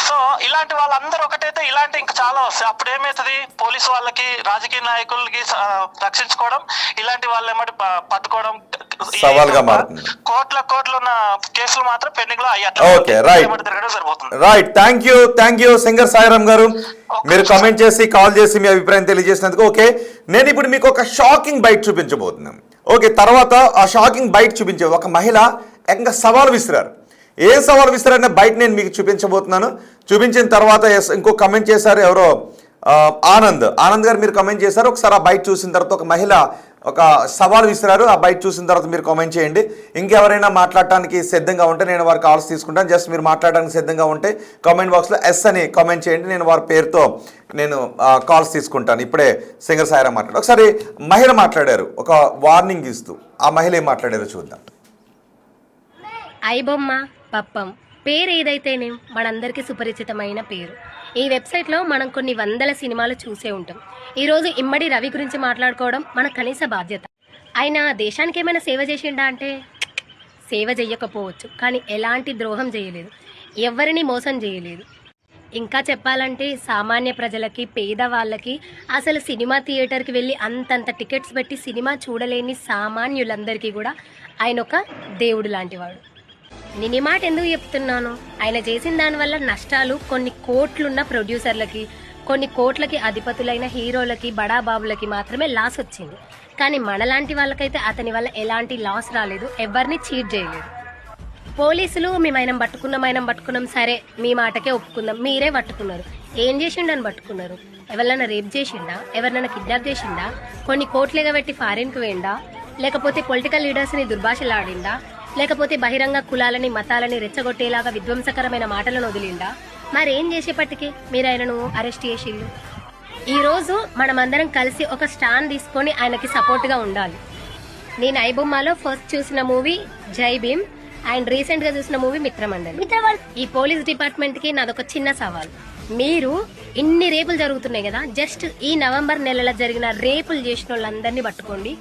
సో ఇలాంటి వాళ్ళందరూ ఒకటైతే ఇలాంటి ఇంకా చాలా వస్తాయి. అప్పుడు ఏమవుతుంది, పోలీసు వాళ్ళకి, రాజకీయ నాయకులకి రక్షించుకోవడం, ఇలాంటి వాళ్ళు ఏమంటే పట్టుకోవడం సవాల్గా మారుతుంది. కోట్ల ఉన్న కేసులు మాత్రం పెండింగ్ లో తిరగడం సరిపోతుంది. Right, thank you singer Sairam గారు, మీరు కామెంట్ చేసి కాల్ చేసి మీ అభిప్రాయం తెలియజేసినందుకు. ఓకే, నేను ఇప్పుడు మీకు ఒక షాకింగ్ బైట్ చూపించబోతున్నాను. ఓకే, తర్వాత ఆ షాకింగ్ బైట్ చూపించే ఒక మహిళ ఏకంగా సవాల్ విసిరారు. ఏం సవాల్ విసిరారనే బయట నేను మీకు చూపించబోతున్నాను. చూపించిన తర్వాత ఇంకో కమెంట్ చేశారు ఎవరో ఆనంద్ గారు, మీరు కమెంట్ చేశారు. ఒకసారి ఆ బయట చూసిన తర్వాత ఒక మహిళ ఒక సవాల్ విసిరారు. ఆ బయట చూసిన తర్వాత మీరు కామెంట్ చేయండి. ఇంకెవరైనా మాట్లాడటానికి సిద్ధంగా ఉంటే నేను వారి కాల్స్ తీసుకుంటాను. జస్ట్ మీరు మాట్లాడడానికి సిద్ధంగా ఉంటే కామెంట్ బాక్స్లో ఎస్ అని కామెంట్ చేయండి. నేను వారి పేరుతో నేను కాల్స్ తీసుకుంటాను. ఇప్పుడే సింగర్ సాయిరామ్ మాట్లాడారు. ఒకసారి మహిళ మాట్లాడారు ఒక వార్నింగ్ ఇస్తూ. ఆ మహిళ ఏం మాట్లాడారో చూద్దాం. ఐబొమ్మ పప్పం పేరు ఏదైతేనే మనందరికీ సుపరిచితమైన పేరు. ఈ వెబ్సైట్లో మనం కొన్ని వందల సినిమాలు చూసే ఉంటాం. ఈరోజు ఇమ్మడి రవి గురించి మాట్లాడుకోవడం మన కనీస బాధ్యత. ఆయన దేశానికి ఏమైనా సేవ చేసిండా అంటే సేవ చేయకపోవచ్చు, కానీ ఎలాంటి ద్రోహం చేయలేదు, ఎవరిని మోసం చేయలేదు. ఇంకా చెప్పాలంటే సామాన్య ప్రజలకి, పేదవాళ్ళకి, అసలు సినిమా థియేటర్కి వెళ్ళి అంతంత టికెట్స్ పెట్టి సినిమా చూడలేని సామాన్యులందరికీ కూడా ఆయన ఒక దేవుడు లాంటివాడు. నేను ఈ మాట ఎందుకు చెప్తున్నాను, ఆయన చేసిన దానివల్ల నష్టాలు కొన్ని కోట్లున్న ప్రొడ్యూసర్లకి, కొన్ని కోట్లకి అధిపతులైన హీరోలకి, బడాబాబులకి మాత్రమే లాస్ వచ్చింది. కానీ మనలాంటి వాళ్ళకైతే అతని వల్ల ఎలాంటి లాస్ రాలేదు, ఎవరిని చీట్ చేయలేదు. పోలీసులు మేము పట్టుకున్నాం, సరే మీ మాటకే ఒప్పుకుందాం, మీరే పట్టుకున్నారు, ఏం చేసిండని పట్టుకున్నారు? ఎవరినైనా రేప్ చేసిండా, ఎవరినైనా కిడ్నాప్ చేసిండా, కొన్ని కోట్లుగా పెట్టి ఫారిన్కి వేయండా, లేకపోతే పొలిటికల్ లీడర్స్ని దుర్భాషలాడిందా, లేకపోతే బహిరంగ కులాలని మతాలని రెచ్చగొట్టేలాగా విధ్వంసకరమైన మాటలను వదిలిండా? మరేం చేసేపటికి మీరు ఆయనను అరెస్ట్ చేసిళ్ళు? ఈరోజు మనమందరం కలిసి ఒక స్టాండ్ తీసుకొని ఆయనకి సపోర్ట్గా ఉండాలి. నేను ఐబొమ్మలో ఫస్ట్ చూసిన మూవీ జై భీమ్ అండ్ రీసెంట్గా చూసిన మూవీ మిత్రమండలి. ఈ పోలీస్ డిపార్ట్మెంట్కి నాదొక చిన్న సవాల్. మీరు ఇన్ని రేపులు జరుగుతున్నాయి కదా, జస్ట్ ఈ నవంబర్ నెలలో జరిగిన రేపులు చేసిన వాళ్ళందరినీ పట్టుకోండి,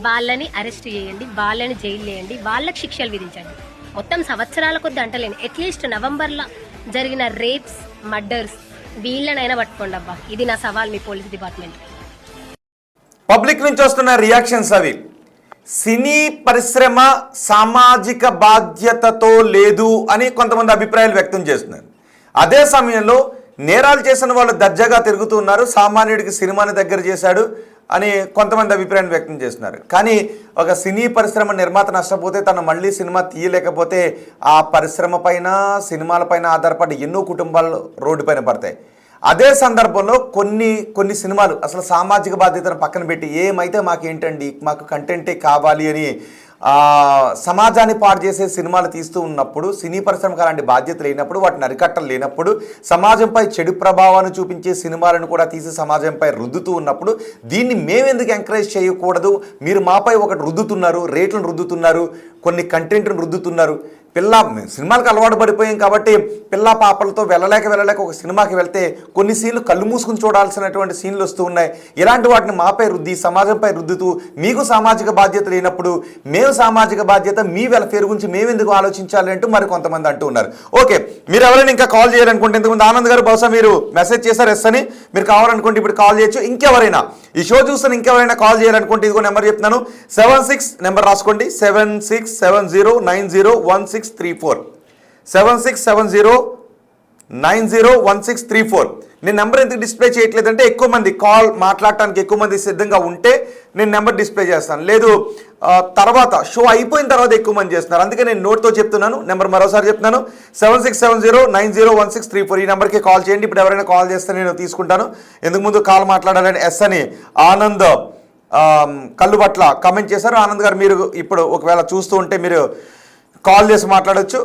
వాళ్ళని అరెస్ట్ చేయండి, వాళ్ళని జైలు వేయండి, వాళ్ళకి శిక్షలు విధించండి. మొత్తం సంవత్సరాల కొద్ది అంటలేను, అట్లీస్ట్ నవంబర్లో జరిగిన రేప్స్, మర్డర్స్ వీళ్ళనైనా పట్టుకోండి అబ్బా. ఇది నా సవాల్ మీ పోలీస్ డిపార్ట్మెంట్. పబ్లిక్ నుంచి వస్తున్న రియాక్షన్స్ అవి. సినీ పరిశ్రమ సామాజిక బాధ్యతతో లేదు అని కొంతమంది అభిప్రాయాలు వ్యక్తం చేస్తున్నారు. అదే సమయంలో నేరాలు చేసిన వాళ్ళు దర్జాగా తిరుగుతూ ఉన్నారు. సామాన్యుడికి సినిమాని దగ్గర చేశాడు అని కొంతమంది అభిప్రాయం వ్యక్తం చేస్తున్నారు. కానీ ఒక సినీ పరిశ్రమ నిర్మాత నష్టపోతే తను మళ్ళీ సినిమా తీయలేకపోతే ఆ పరిశ్రమ పైన, సినిమాల పైన ఆధారపడి ఎన్నో కుటుంబాలు రోడ్డు పైన పడతాయి. అదే సందర్భంలో కొన్ని సినిమాలు అసలు సామాజిక బాధ్యతను పక్కన పెట్టి ఏమైతే మాకేంటండి మాకు కంటెంటే కావాలి అని సమాజాన్ని పాడు చేసే సినిమాలు తీస్తూ ఉన్నప్పుడు, సినీ పరిశ్రమకు అలాంటి బాధ్యత లేనప్పుడు, వాటిని అరికట్టలు లేనప్పుడు, సమాజంపై చెడు ప్రభావాన్ని చూపించే సినిమాలను కూడా తీసి సమాజంపై రుద్దుతూ ఉన్నప్పుడు దీన్ని మేమెందుకు ఎంకరేజ్ చేయకూడదు? మీరు మాపై ఒకటి రుద్దుతున్నారు, రేట్లను రుద్దుతున్నారు, కొన్ని కంటెంట్ను రుద్దుతున్నారు. సినిమాలకు అలవాటు పడిపోయాం కాబట్టి పిల్ల పాపలతో వెళ్ళలేక ఒక సినిమాకి వెళ్తే కొన్ని సీన్లు కళ్ళు మూసుకుని చూడాల్సినటువంటి సీన్లు వస్తూ ఉన్నాయి. ఇలాంటి వాటిని మాపై రుద్ది సమాజంపై రుద్దుతూ మీకు సామాజిక బాధ్యత లేనప్పుడు మేము సామాజిక బాధ్యత మీ వెల్ఫేర్ గురించి మేమెందుకు ఆలోచించాలి అంటూ మరి కొంతమంది అంటూ ఉన్నారు. ఓకే, మీరు ఎవరైనా ఇంకా కాల్ చేయాలనుకుంటే, ఇంతకుముందు ఆనంద్ గారు బహుశా మీరు మెసేజ్ చేశారు ఎస్ అని, మీరు కావాలనుకుంటే ఇప్పుడు కాల్ చేయొచ్చు. ఇంకెవరైనా ఈ షో చూస్తున్న ఇంకెవరైనా కాల్ చేయాలనుకుంటే ఇదిగో నెంబర్ చెప్తున్నాను, 76 నెంబర్ రాసుకోండి, 7670901634 7670901634. నేను నెంబర్ ఎందుకు డిస్ప్లే చేయట్లేదంటే ఎక్కువ మంది కాల్ మాట్లాడటానికి ఎక్కువ మంది సిద్ధంగా ఉంటే నేను నెంబర్ డిస్ప్లే చేస్తాను, లేదు తర్వాత షో అయిపోయిన తర్వాత ఎక్కువ మంది చేస్తున్నారు, అందుకే నేను నోట్తో చెప్తున్నాను. నెంబర్ మరోసారి చెప్తున్నాను, 7670901634. ఈ నెంబర్కి కాల్ చేయండి. ఇప్పుడు ఎవరైనా కాల్ చేస్తే నేను తీసుకుంటాను. ఎందుకు ముందు కాల్ మాట్లాడాలని ఎస్ అని ఆనంద్ కల్లుబట్ల కమెంట్ చేశారు. ఆనంద్ గారు మీరు ఇప్పుడు ఒకవేళ చూస్తూ ఉంటే మీరు కాల్ చేసి మాట్లాడచ్చు.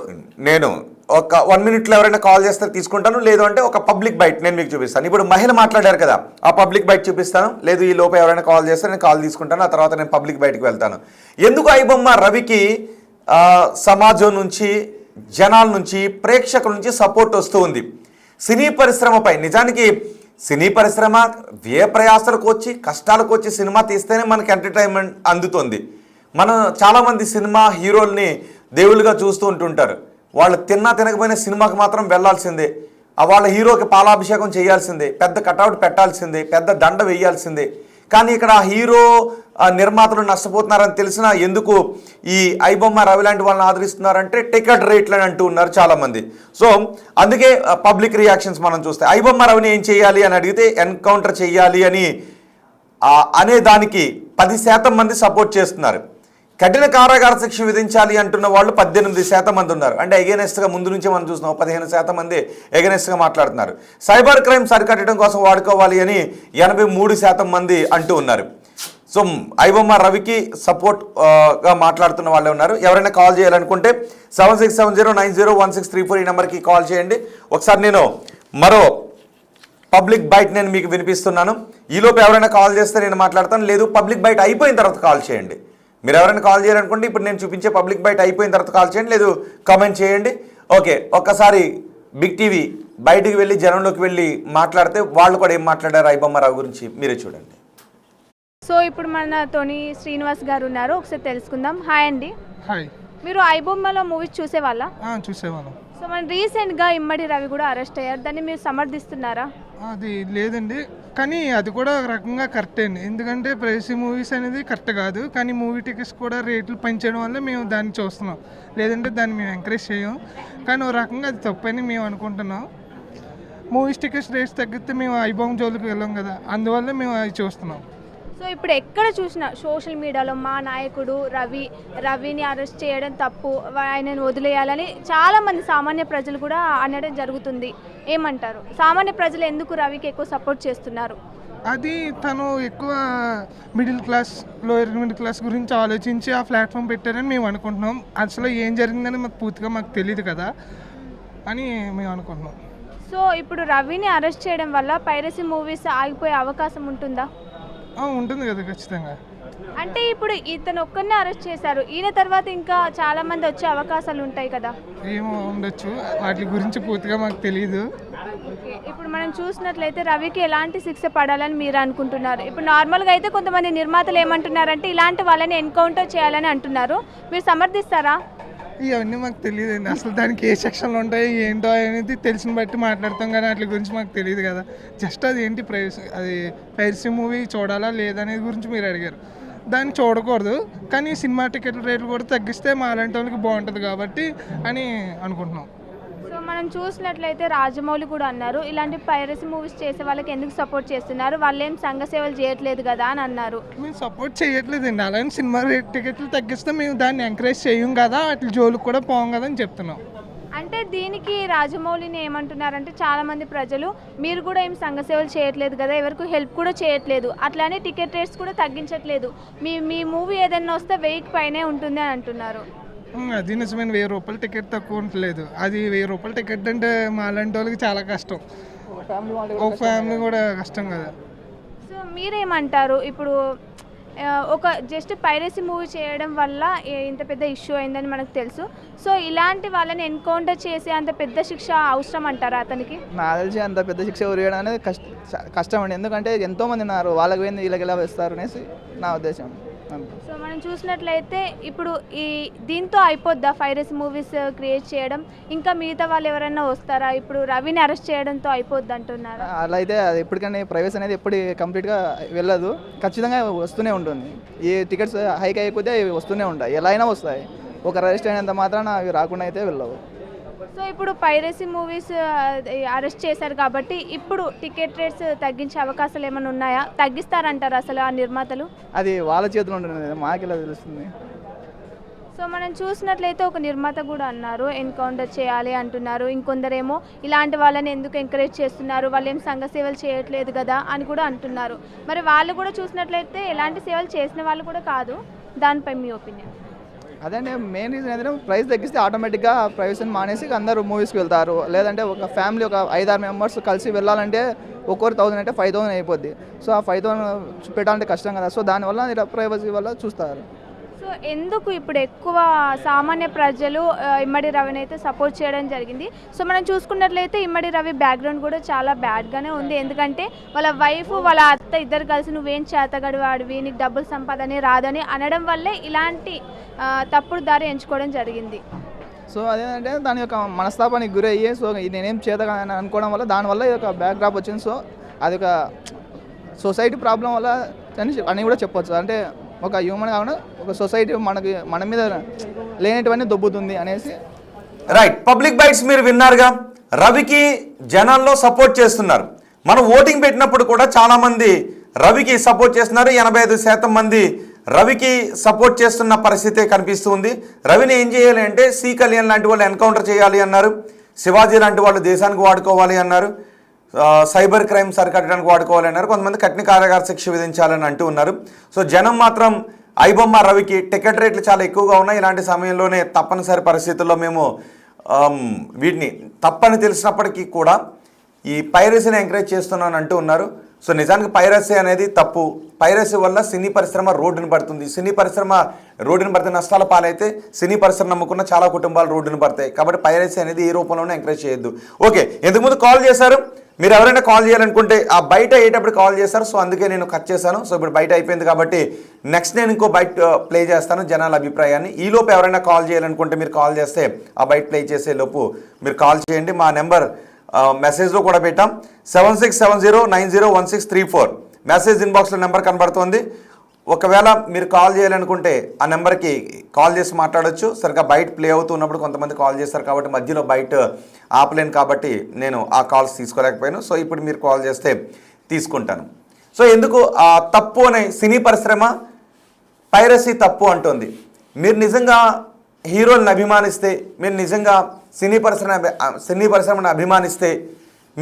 నేను ఒక 1 minute ఎవరైనా కాల్ చేస్తే తీసుకుంటాను, లేదు అంటే ఒక పబ్లిక్ బైట్ నేను మీకు చూపిస్తాను. ఇప్పుడు మహిళ మాట్లాడారు కదా, ఆ పబ్లిక్ బైట్ చూపిస్తాను, లేదు ఈ లోపు ఎవరైనా కాల్ చేస్తే నేను కాల్ తీసుకుంటాను, ఆ తర్వాత నేను పబ్లిక్ బైట్కి వెళ్తాను. ఎందుకు ఐబొమ్మ రవికి సమాజం నుంచి, జనాల నుంచి, ప్రేక్షకుల నుంచి సపోర్ట్ వస్తూ ఉంది సినీ పరిశ్రమపై? నిజానికి సినీ పరిశ్రమ వ్యయ ప్రయాసాలకు వచ్చి కష్టాలకు వచ్చి సినిమా తీస్తేనే మనకి ఎంటర్టైన్మెంట్ అందుతుంది. మనం చాలామంది సినిమా హీరోల్ని దేవుళ్ళుగా చూస్తూ ఉంటుంటారు. వాళ్ళు తినకపోయినా సినిమాకి మాత్రం వెళ్లాల్సిందే, వాళ్ళ హీరోకి పాలాభిషేకం చేయాల్సిందే, పెద్ద కటౌట్ పెట్టాల్సిందే, పెద్ద దండ వేయాల్సిందే. కానీ ఇక్కడ హీరో నిర్మాతలు నష్టపోతున్నారని తెలిసినా ఎందుకు ఈ ఐబొమ్మ రవి లాంటి వాళ్ళని ఆదరిస్తున్నారంటే టికెట్ రేట్లు అని అంటూ ఉన్నారు చాలామంది. సో అందుకే పబ్లిక్ రియాక్షన్స్ మనం చూస్తే ఐబొమ్మ రవిని ఏం చేయాలి అని అడిగితే ఎన్కౌంటర్ చేయాలి అని అనే దానికి 10% మంది సపోర్ట్ చేస్తున్నారు. కఠిన కారాగార శిక్ష విధించాలి అంటున్న వాళ్ళు 18% మంది ఉన్నారు. అంటే ఎగెనెస్ట్గా ముందు నుంచే మనం చూస్తున్నాం, 15% మంది ఎగెనెస్ట్గా మాట్లాడుతున్నారు. సైబర్ క్రైమ్స్ అరికట్టడం కోసం వాడుకోవాలి అని 83% మంది అంటూ ఉన్నారు. సో ఐబొమ్మ రవికి సపోర్ట్గా మాట్లాడుతున్న వాళ్ళే ఉన్నారు. ఎవరైనా కాల్ చేయాలనుకుంటే 7670901634 ఈ నెంబర్కి కాల్ చేయండి. ఒకసారి నేను మరో పబ్లిక్ బైట్ నేను మీకు వినిపిస్తున్నాను. ఈలోపు ఎవరైనా కాల్ చేస్తే నేను మాట్లాడతాను, లేదు పబ్లిక్ బైట్ అయిపోయిన తర్వాత కాల్ చేయండి. మీరు ఎవరైనా కాల్ చేయాలనుకుంటే ఇప్పుడు నేను చూపించే పబ్లిక్ బైట్ అయిపోయిన తర్వాత కాల్ చేయండి, లేదు కామెంట్ చేయండి. ఓకే, ఒక్కసారి బిగ్ టీవీ బయటికి వెళ్ళి జనంలోకి వెళ్ళి మాట్లాడితే వాళ్ళు కూడా ఏం మాట్లాడారు ఐబొమ్మ రావు గురించి మీరే చూడండి. సో ఇప్పుడు మనతోని శ్రీనివాస్ గారు ఉన్నారు, ఒకసారి తెలుసుకుందాం. హాయ్ అండి. హాయ్. మీరు ఐబొమ్మలో మూవీస్ చూసేవాళ్ళ? చూసేవాళ్ళం. సో మన రీసెంట్గా ఇమ్మడి రవి కూడా అరెస్ట్ అయ్యారు, దాన్ని మీరు సమర్థిస్తున్నారా? అది లేదండి, కానీ అది కూడా ఒక రకంగా కరెక్టే అండి. ఎందుకంటే ప్రైవసీ మూవీస్ అనేది కరెక్ట్ కాదు, కానీ మూవీ టికెట్స్ కూడా రేట్లు పెంచడం వల్ల మేము దాన్ని చూస్తున్నాం, లేదంటే దాన్ని మేము ఎంకరేజ్ చేయం. కానీ ఒక రకంగా అది తప్పని మేము అనుకుంటున్నాం. మూవీస్ టికెట్స్ రేట్స్ తగ్గితే మేము ఐబొమ్మ జోలికి వెళ్ళాం కదా, అందువల్ల మేము అది చూస్తున్నాం. సో ఇప్పుడు ఎక్కడ చూసినా సోషల్ మీడియాలో మా నాయకుడు రవిని అరెస్ట్ చేయడం తప్పు, ఆయనను వదిలేయాలని చాలామంది సామాన్య ప్రజలు కూడా అనడం జరుగుతుంది. ఏమంటారు? సామాన్య ప్రజలు ఎందుకు రవికి ఎక్కువ సపోర్ట్ చేస్తున్నారు? అది తను ఎక్కువ middle class, lower middle class గురించి ఆలోచించి ఆ ప్లాట్ఫామ్ పెట్టారని మేము అనుకుంటున్నాం. అసలు ఏం జరిగిందని పూర్తిగా మాకు తెలియదు కదా అని మేము అనుకుంటున్నాం. సో ఇప్పుడు రవిని అరెస్ట్ చేయడం వల్ల పైరసీ మూవీస్ ఆగిపోయే అవకాశం ఉంటుందా? ఉంటుంది కదా, ఖచ్చితంగా. అంటే ఇప్పుడు ఇతను ఒక్కరినే అరెస్ట్ చేశారు, ఈయన తర్వాత ఇంకా చాలా మంది వచ్చే అవకాశాలు ఉంటాయి కదా? ఏమో ఉండొచ్చు, వాటి గురించి పూర్తిగా మాకు తెలియదు. ఇప్పుడు మనం చూసినట్లయితే రవికి ఎలాంటి శిక్ష పడాలని మీరు అనుకుంటున్నారు? ఇప్పుడు నార్మల్గా అయితే కొంతమంది నిర్మాతలు ఏమంటున్నారంటే ఇలాంటి వాళ్ళని ఎన్కౌంటర్ చేయాలని అంటున్నారు, మీరు సమర్థిస్తారా? ఇవన్నీ మాకు తెలియదండి, అసలు దానికి ఏ సెక్షన్లు ఉంటాయి ఏంటో అనేది తెలిసిన బట్టి మాట్లాడతాం, కానీ వాటి గురించి మాకు తెలియదు కదా. జస్ట్ అది ఏంటి పైరసీ మూవీ చూడాలా లేదనేది గురించి మీరు అడిగారు, దాన్ని చూడకూడదు. కానీ సినిమా టికెట్ల రేట్లు కూడా తగ్గిస్తే మా అలాంటి వాళ్ళకి బాగుంటుంది కాబట్టి అని అనుకుంటున్నాం. సో మనం చూసినట్లయితే రాజమౌళి కూడా అన్నారు, ఇలాంటి పైరసీ మూవీస్ చేసే వాళ్ళకి ఎందుకు సపోర్ట్ చేస్తున్నారు, వాళ్ళు ఏం సంఘ సేవలు చేయట్లేదు కదా అని అన్నారు. మేము సపోర్ట్ చేయట్లేదండి, అలాంటి సినిమా టికెట్లు తగ్గిస్తే మేము దాన్ని ఎంకరేజ్ చేయం కదా, అట్లా జోలికి కూడా పోం కదా అని చెప్తున్నాం. అంటే దీనికి రాజమౌళిని ఏమంటున్నారంటే చాలామంది ప్రజలు మీరు కూడా ఏం సంఘ సేవలు చేయట్లేదు కదా, ఎవరికి హెల్ప్ కూడా చేయట్లేదు, అట్లానే టికెట్ రేట్స్ కూడా తగ్గించట్లేదు, మీ మూవీ ఏదైనా వస్తే 1000 పైనే ఉంటుంది అని అంటున్నారు. అది నిజమైన ₹1000 టికెట్ తక్కువ ఉండలేదు. అది ₹1000 టికెట్ అంటే మా లాంటి వాళ్ళకి చాలా కష్టం, ఒక ఫ్యామిలీ కూడా కష్టం కదా. సో మీరేమంటారు? ఇప్పుడు ఒక జస్ట్ పైరసీ మూవీ చేయడం వల్ల ఇంత పెద్ద ఇష్యూ అయిందని మనకు తెలుసు. సో ఇలాంటి వాళ్ళని ఎన్కౌంటర్ చేసే అంత పెద్ద శిక్ష అవసరం అంటారా అతనికి? నాకు తెలిసి అంత పెద్ద శిక్ష ఉరియడం అనేది కష్టం అండి. ఎందుకంటే ఎంతోమంది ఉన్నారు, వాళ్ళకి పోయింది వీళ్ళకి ఎలా వేస్తారు అనేసి నా ఉద్దేశం. సో మనం చూసినట్లయితే ఇప్పుడు దీంతో అయిపోద్దా పైరసీ మూవీస్ క్రియేట్ చేయడం? ఇంకా మిగతా వాళ్ళు ఎవరైనా వస్తారా? ఇప్పుడు రవిని అరెస్ట్ చేయడంతో అయిపోద్ది అంటున్నారా? అలా అయితే అది ఎప్పటికైనా ప్రైవసీ అనేది ఎప్పుడు కంప్లీట్గా వెళ్ళదు, ఖచ్చితంగా వస్తూనే ఉంటుంది. ఈ టికెట్స్ హైక్ అయిపోతే అవి వస్తూనే ఉంటాయి, ఎలా అయినా వస్తాయి. ఒక అరెస్ట్ అయినంత మాత్రాన అవి రాకుండా అయితే వెళ్ళవు. సో ఇప్పుడు పైరసీ మూవీస్ అరెస్ట్ చేశారు కాబట్టి ఇప్పుడు టికెట్ రేట్స్ తగ్గించే అవకాశాలు ఏమైనా ఉన్నాయా? తగ్గిస్తారంటారు అసలు ఆ నిర్మాతలు? అది వాళ్ళ చేతిలో ఉంటుంది, మాకు ఎలా తెలుస్తుంది. సో మనం చూసినట్లయితే ఒక నిర్మాత కూడా అన్నారు ఎన్కౌంటర్ చేయాలి అంటున్నారు, ఇంకొందరేమో ఇలాంటి వాళ్ళని ఎందుకు ఎంకరేజ్ చేస్తున్నారు, వాళ్ళు ఏం సంఘ సేవలు చేయట్లేదు కదా అని కూడా అంటున్నారు. మరి వాళ్ళు కూడా చూసినట్లయితే ఎలాంటి సేవలు చేసిన వాళ్ళు కూడా కాదు, దానిపై మీ ఒపీనియన్? అదే మెయిన్ రీజన్ ఏంటంటే ప్రైస్ తగ్గిస్తే ఆటోమేటిక్గా ప్రైవేషన్ మానేసి అందరూ మూవీస్కి వెళ్తారు. లేదంటే ఒక ఫ్యామిలీ ఒక 5-6 మెంబర్స్ కలిసి వెళ్ళాలంటే ఒక్కొక్కరు 1000 అంటే 5000 అయిపోద్ది. సో ఆ 5000 పెట్టాలంటే కష్టం కదా. సో దానివల్ల ఇలా ప్రైవసీ వల్ల చూస్తారు. సో ఎందుకు ఇప్పుడు ఎక్కువ సామాన్య ప్రజలు ఇమ్మడి రవిని అయితే సపోర్ట్ చేయడం జరిగింది? సో మనం చూసుకున్నట్లయితే ఇమ్మడి రవి బ్యాక్గ్రౌండ్ కూడా చాలా బ్యాడ్గానే ఉంది. ఎందుకంటే వాళ్ళ వైఫ్ వాళ్ళ అత్త ఇద్దరు కలిసి నువ్వేం చేతగడు వాడివి, నీకు డబ్బులు సంపాదనే రాదని అనడం వల్లే ఇలాంటి తప్పుడు దారి ఎంచుకోవడం జరిగింది. సో అదేంటంటే దాని యొక్క మనస్తాపానికి గురయ్యి సో నేనేం చేత అనుకోవడం వల్ల దానివల్ల ఇది ఒక బ్యాక్ డ్రాప్ వచ్చింది. సో అది ఒక సొసైటీ ప్రాబ్లం వల్ల అని కూడా చెప్పొచ్చు. అంటే ఒక హ్యూమన్ కాకుండా ఒక సొసైటీ మన మీద లేనటువంటి దొబ్బుతుంది అనేసి. రైట్, పబ్లిక్ బైట్స్ మీరు విన్నారుగా. రవికి జనాల్లో సపోర్ట్ చేస్తున్నారు. మనం ఓటింగ్ పెట్టినప్పుడు కూడా చాలామంది రవికి సపోర్ట్ చేస్తున్నారు. 85% మంది రవికి సపోర్ట్ చేస్తున్న పరిస్థితే కనిపిస్తుంది. రవిని ఏం చేయాలి అంటే సి కళ్యాణ్ లాంటి వాళ్ళు ఎన్కౌంటర్ చేయాలి అన్నారు, శివాజీ లాంటి వాళ్ళు దేశానికి వాడుకోవాలి అన్నారు, సైబర్ క్రైమ్ సరికట్టడానికి వాడుకోవాలి అన్నారు, కొంతమంది కఠిన కారాగార శిక్ష విధించాలని అంటూ ఉన్నారు. సో జనం మాత్రం ఐబొమ్మ రవికి టికెట్ రేట్లు చాలా ఎక్కువగా ఉన్నాయి, ఇలాంటి సమయంలోనే తప్పనిసరి పరిస్థితుల్లో మేము వీటిని తప్పని తెలిసినప్పటికీ కూడా ఈ పైరసీని ఎంకరేజ్ చేస్తున్నాను అంటూ ఉన్నారు. సో నిజానికి పైరసీ అనేది తప్పు. పైరసీ వల్ల సినీ పరిశ్రమ రోడ్డున పడుతుంది. సినీ పరిశ్రమ రోడ్డున పడితే నష్టాల పాలైతే సినీ పరిశ్రమ నమ్ముకున్న చాలా కుటుంబాలు రోడ్డున పడతాయి. కాబట్టి పైరసీ అనేది ఏ రూపంలోనే ఎంకరేజ్ చేయొద్దు. ఓకే, ఇంతకుముందు కాల్ చేశారు, మీరు ఎవరైనా కాల్ చేయాలనుకుంటే ఆ బయట అయ్యేటప్పుడు కాల్ చేస్తారు. సో అందుకే నేను కట్ చేశాను. సో ఇప్పుడు బయట అయిపోయింది కాబట్టి నెక్స్ట్ నేను ఇంకో బయట ప్లే చేస్తాను జనాల అభిప్రాయాన్ని. ఈలోపు ఎవరైనా కాల్ చేయాలనుకుంటే మీరు కాల్ చేస్తే ఆ బయట ప్లే చేసే లోపు మీరు కాల్ చేయండి. మా నెంబర్ మెసేజ్లో కూడా పెట్టాం, 7670901634. మెసేజ్ ఇన్బాక్స్లో నెంబర్ కనబడుతుంది. ఒకవేళ మీరు కాల్ చేయాలనుకుంటే ఆ నెంబర్కి కాల్ చేసి మాట్లాడొచ్చు. సరిగ్గా బయట ప్లే అవుతున్నప్పుడు కొంతమంది కాల్ చేస్తారు కాబట్టి మధ్యలో బయట ఆపలేను కాబట్టి నేను ఆ కాల్స్ తీసుకోలేకపోయాను. సో ఇప్పుడు మీరు కాల్ చేస్తే తీసుకుంటాను. సో ఎందుకు తప్పు అనే సినీ పరిశ్రమ పైరసీ తప్పు అంటుంది. మీరు నిజంగా హీరోలను అభిమానిస్తే, మీరు నిజంగా సినీ పరిశ్రమను అభిమానిస్తే,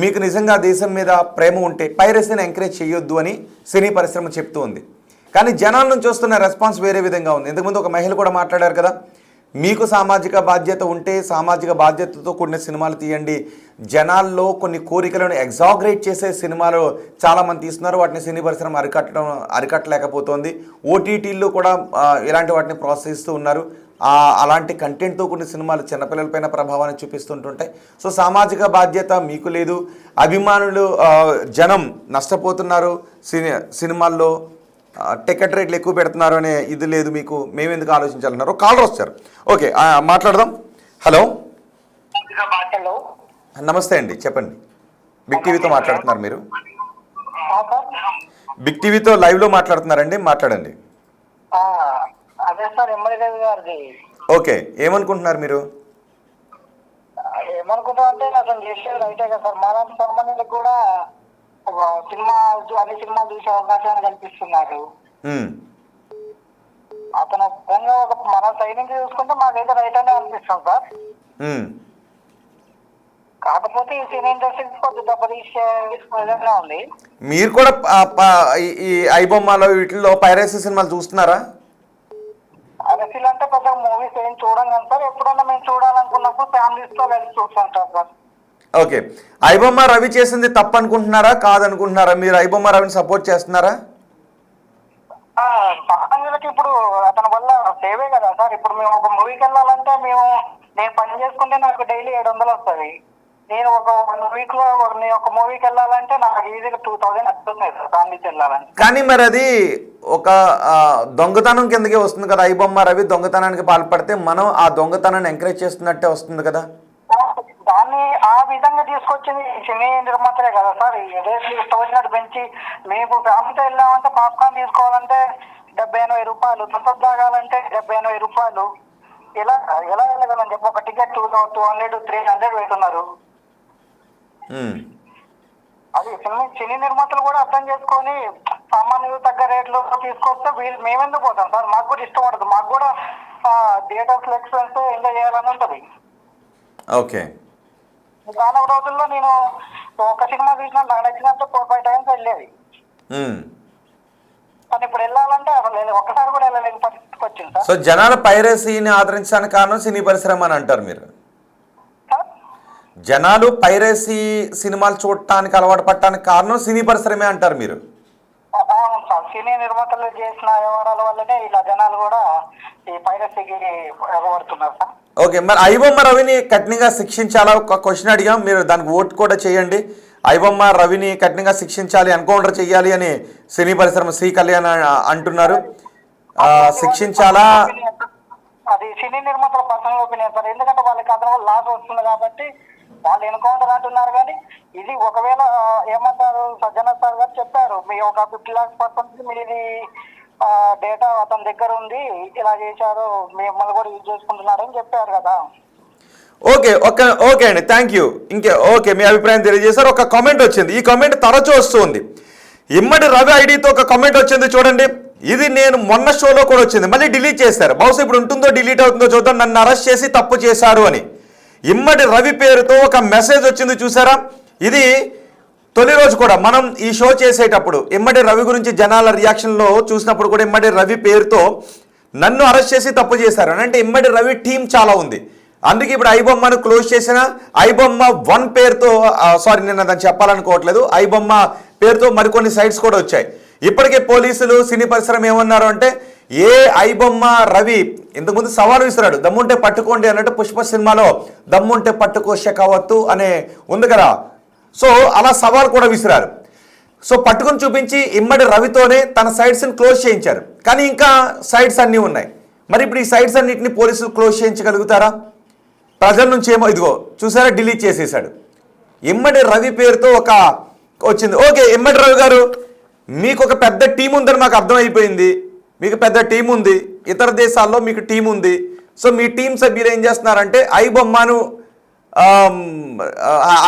మీకు నిజంగా దేశం మీద ప్రేమ ఉంటే పైరసీని ఎంకరేజ్ చేయొద్దు అని సినీ పరిశ్రమ చెప్తూ ఉంది. కానీ జనాల నుంచి వస్తున్న రెస్పాన్స్ వేరే విధంగా ఉంది. ఇంతకుముందు ఒక మహిళ కూడా మాట్లాడారు కదా, మీకు సామాజిక బాధ్యత ఉంటే సామాజిక బాధ్యతతో కూడిన సినిమాలు తీయండి. జనాల్లో కొన్ని కోరికలను ఎగ్జాగరేట్ చేసే సినిమాలు చాలామంది తీస్తున్నారు, వాటిని సినీ పరిశ్రమ అరికట్టలేకపోతుంది. ఓటీటీల్లో కూడా ఇలాంటి వాటిని ప్రోత్సహిస్తూ ఉన్నారు. అలాంటి కంటెంట్తో కొన్ని సినిమాలు చిన్నపిల్లలపైన ప్రభావాన్ని చూపిస్తుంటుంటాయి. సో సామాజిక బాధ్యత మీకు లేదు, అభిమానులు జనం నష్టపోతున్నారు, సినిమాల్లో టికెట్ రేట్లు ఎక్కువ పెడుతున్నారు అనే ఇది లేదు మీకు, మేము ఎందుకు ఆలోచించాలన్నారు. కాలర్ వచ్చారు, ఓకే మాట్లాడదాం. హలో, నమస్తే అండి, చెప్పండి. బిగ్ టీవీతో మాట్లాడుతున్నారు మీరు? బిగ్ టీవీతో లైవ్లో మాట్లాడుతున్నారండి, మాట్లాడండి. అదే సార్ ఇమ్మడి రవి గారిది. ఓకే, ఏమనుకుంటున్నారు మీరు? ఏమనుకుంటా అంటే అతను చేసేది రైటే కదా సార్. మాలాంటి సంబంధాలకు కూడా సినిమా అన్ని సినిమాలు చూసే అవకాశాన్ని కల్పిస్తున్నారు. అతను ఒక మన సైడ్ నుంచి చూసుకుంటే మాకైతే రైట్ అనే అనిపిస్తుంది సార్. కాకపోతే ఈ సినీ ఇండస్ట్రీ కొద్దిగా దెబ్బతీసే విధంగా ఉంది. మీరు కూడా ఈ ఐబొమ్మలో వీటిల్లో పైరసీ సినిమాలు చూస్తున్నారా? అరసీలు అంటే పెద్ద మూవీస్ ఏం చూడం కానీ సార్, ఎప్పుడన్నా మేము చూడాలనుకున్నప్పుడు ఫ్యామిలీస్తో వెళ్ళి చూస్తుంటాం సార్. ఓకే, ఐబొమ్మ రవి చేసింది తప్పు అనుకుంటున్నారా కాదనుకుంటున్నారా? మీరు ఐబొమ్మ రవిని సపోర్ట్ చేస్తున్నారా? సామాన్యులకి ఇప్పుడు అతని వల్ల సేవే కదా సార్. ఇప్పుడు మేము ఒక మూవీకి వెళ్ళాలంటే నేను పని చేసుకుంటే నాకు డైలీ 700 వస్తుంది. నేను ఒక 1 వీక్ లో నేను ఒక మూవీకి వెళ్ళాలంటే నాకు ఈజీగా 2000 వస్తుంది సార్ దాని నుంచి వెళ్ళాలంటే. కానీ మరి అది ఒక దొంగతనం కిందకే వస్తుంది కదా. ఐబొమ్మ రవి దొంగతనానికి పాల్పడితే మనం ఆ దొంగతనాన్ని ఎంకరేజ్ చేస్తున్నట్టే వస్తుంది కదా. దాన్ని ఆ విధంగా తీసుకొచ్చింది సినీ నిర్మాతలే కదా సార్. రేట్లు ఇష్టం వచ్చినట్టు పెంచి మేము ఫ్యామిలీతో వెళ్ళామంటే పాప్కార్న్ తీసుకోవాలంటే 70-80 రూపాయలు, తుప్పలు తాగాలంటే 70-80 రూపాయలు. ఎలా వెళ్ళగలని చెప్పి ఒక టికెట్ 200-300 పెడుతున్నారు. అది సినీ నిర్మాతలు కూడా అర్థం చేసుకొని సామాన్యులు తగ్గ రేట్లు తీసుకొస్తే మేమెందుకు పోతాం సార్? మాకు కూడా ఇష్టం ఉంటుంది, మాకు కూడా థియేటర్స్ ఎక్స్పెన్స్ ఎంజాయ్ చేయాలని ఉంటుంది. ఓకే, చాలా రోజుల్లో నేను ఒక సినిమా చూసిన నాకు నచ్చినంత 4-5 టైమ్స్ వెళ్ళేది. కానీ ఇప్పుడు వెళ్ళాలంటే అసలు ఒక్కసారి కూడా వెళ్ళలేని పరిస్థితికి వచ్చింది సార్. సో జనాల పైరసీని ఆదరించడానికి కారణం సినీ పరిశ్రమ అని అంటారు మీరు? జనాలు పైరసీ సినిమాలు చూడటానికి అలవాటు పడటానికి కారణం సినీ పరిశ్రమే అంటారు మీరు? అవును సార్, సినీ నిర్మాతలు చేసిన వ్యవహారాల వల్లనే ఇలా జనాలు కూడా ఈ పైరసీకి ఎగబడుతున్నారు సార్. ఓకే, మరి ఐబొమ్మ రవిని కఠినంగా శిక్షించాలా? ఒక క్వశ్చన్ అడిగాం, మీరు దానికి ఓటు కూడా చేయండి. ఐబొమ్మ రవిని కఠినంగా శిక్షించాలి, ఎన్కౌంటర్ చేయాలి అని సినీ పరిశ్రమ శ్రీ కళ్యాణ్ అంటున్నారు. శిక్షించాలా? అది సినీ నిర్మాతల పర్సనల్ ఒపీనియన్ సార్. ఎందుకంటే వాళ్ళకి అదనంగా లాస్ వస్తుంది కాబట్టి వాళ్ళు ఎన్కౌంటర్ అంటున్నారు. కానీ ఇది ఒకవేళ ఏమంటారు, సజ్జన సార్ గారు చెప్పారు, మీ ఒక 50 lakhs పర్సన్స్ మీది డేటా అతని దగ్గర ఉంది, ఇలా చేశారు, మిమ్మల్ని కూడా యూజ్ చేసుకుంటున్నారు అని చెప్పారు కదా. ఓకే అండి, థ్యాంక్ యూ. ఓకే, మీ అభిప్రాయం తెలియజేశారు. ఒక కామెంట్ వచ్చింది, ఈ కామెంట్ తరచూ వస్తుంది. ఇమ్మడి రవి ఐడితో ఒక కామెంట్ వచ్చింది చూడండి. ఇది నేను మొన్న షోలో కూడా వచ్చింది, మళ్ళీ డిలీట్ చేశారు. బహుశా ఇప్పుడు ఉంటుందో డిలీట్ అవుతుందో చూద్దాం. నన్ను అరెస్ట్ చేసి తప్పు చేశారు అని ఇమ్మడి రవి పేరుతో ఒక మెసేజ్ వచ్చింది చూసారా. ఇది తొలి రోజు కూడా మనం ఈ షో చేసేటప్పుడు ఇమ్మడి రవి గురించి జనాల రియాక్షన్లో చూసినప్పుడు కూడా ఇమ్మడి రవి పేరుతో నన్ను అరెస్ట్ చేసి తప్పు చేశారు అని. అంటే ఇమ్మడి రవి టీం చాలా ఉంది. అందుకే ఇప్పుడు ఐబొమ్మను క్లోజ్ చేసిన ఐబొమ్మ 1 పేరుతో నేను దాన్ని చెప్పాలనుకోవట్లేదు, ఐబొమ్మ పేరుతో మరికొన్ని సైట్స్ కూడా వచ్చాయి. ఇప్పటికే పోలీసులు సినీ పరిశ్రమ ఏమన్నారు అంటే, ఏ ఐబొమ్మ రవి ఇంతకుముందు సవాలు విసిరాడు, దమ్ముంటే పట్టుకోండి అన్నట్టు పుష్ప సినిమాలో దమ్ముంటే పట్టుకో షెకావత్తు అనే ఉంది కదా. సో అలా సవాల్ కూడా విసిరారు. సో పట్టుకుని చూపించి ఇమ్మడి రవితోనే తన సైట్స్ని క్లోజ్ చేయించారు. కానీ ఇంకా సైట్స్ అన్నీ ఉన్నాయి. మరి ఇప్పుడు ఈ సైట్స్ అన్నింటినీ పోలీసులు క్లోజ్ చేయించగలుగుతారా? ప్రజల నుంచి ఏమో ఇదిగో చూసారా, డిలీట్ చేసేసాడు. ఇమ్మడి రవి పేరుతో ఒక వచ్చింది. ఓకే, ఇమ్మడి రవి గారు, మీకు ఒక పెద్ద టీం ఉందని మాకు అర్థమైపోయింది. మీకు పెద్ద టీం ఉంది, ఇతర దేశాల్లో మీకు టీం ఉంది. సో మీ టీం సభ్యులు ఏం చేస్తున్నారంటే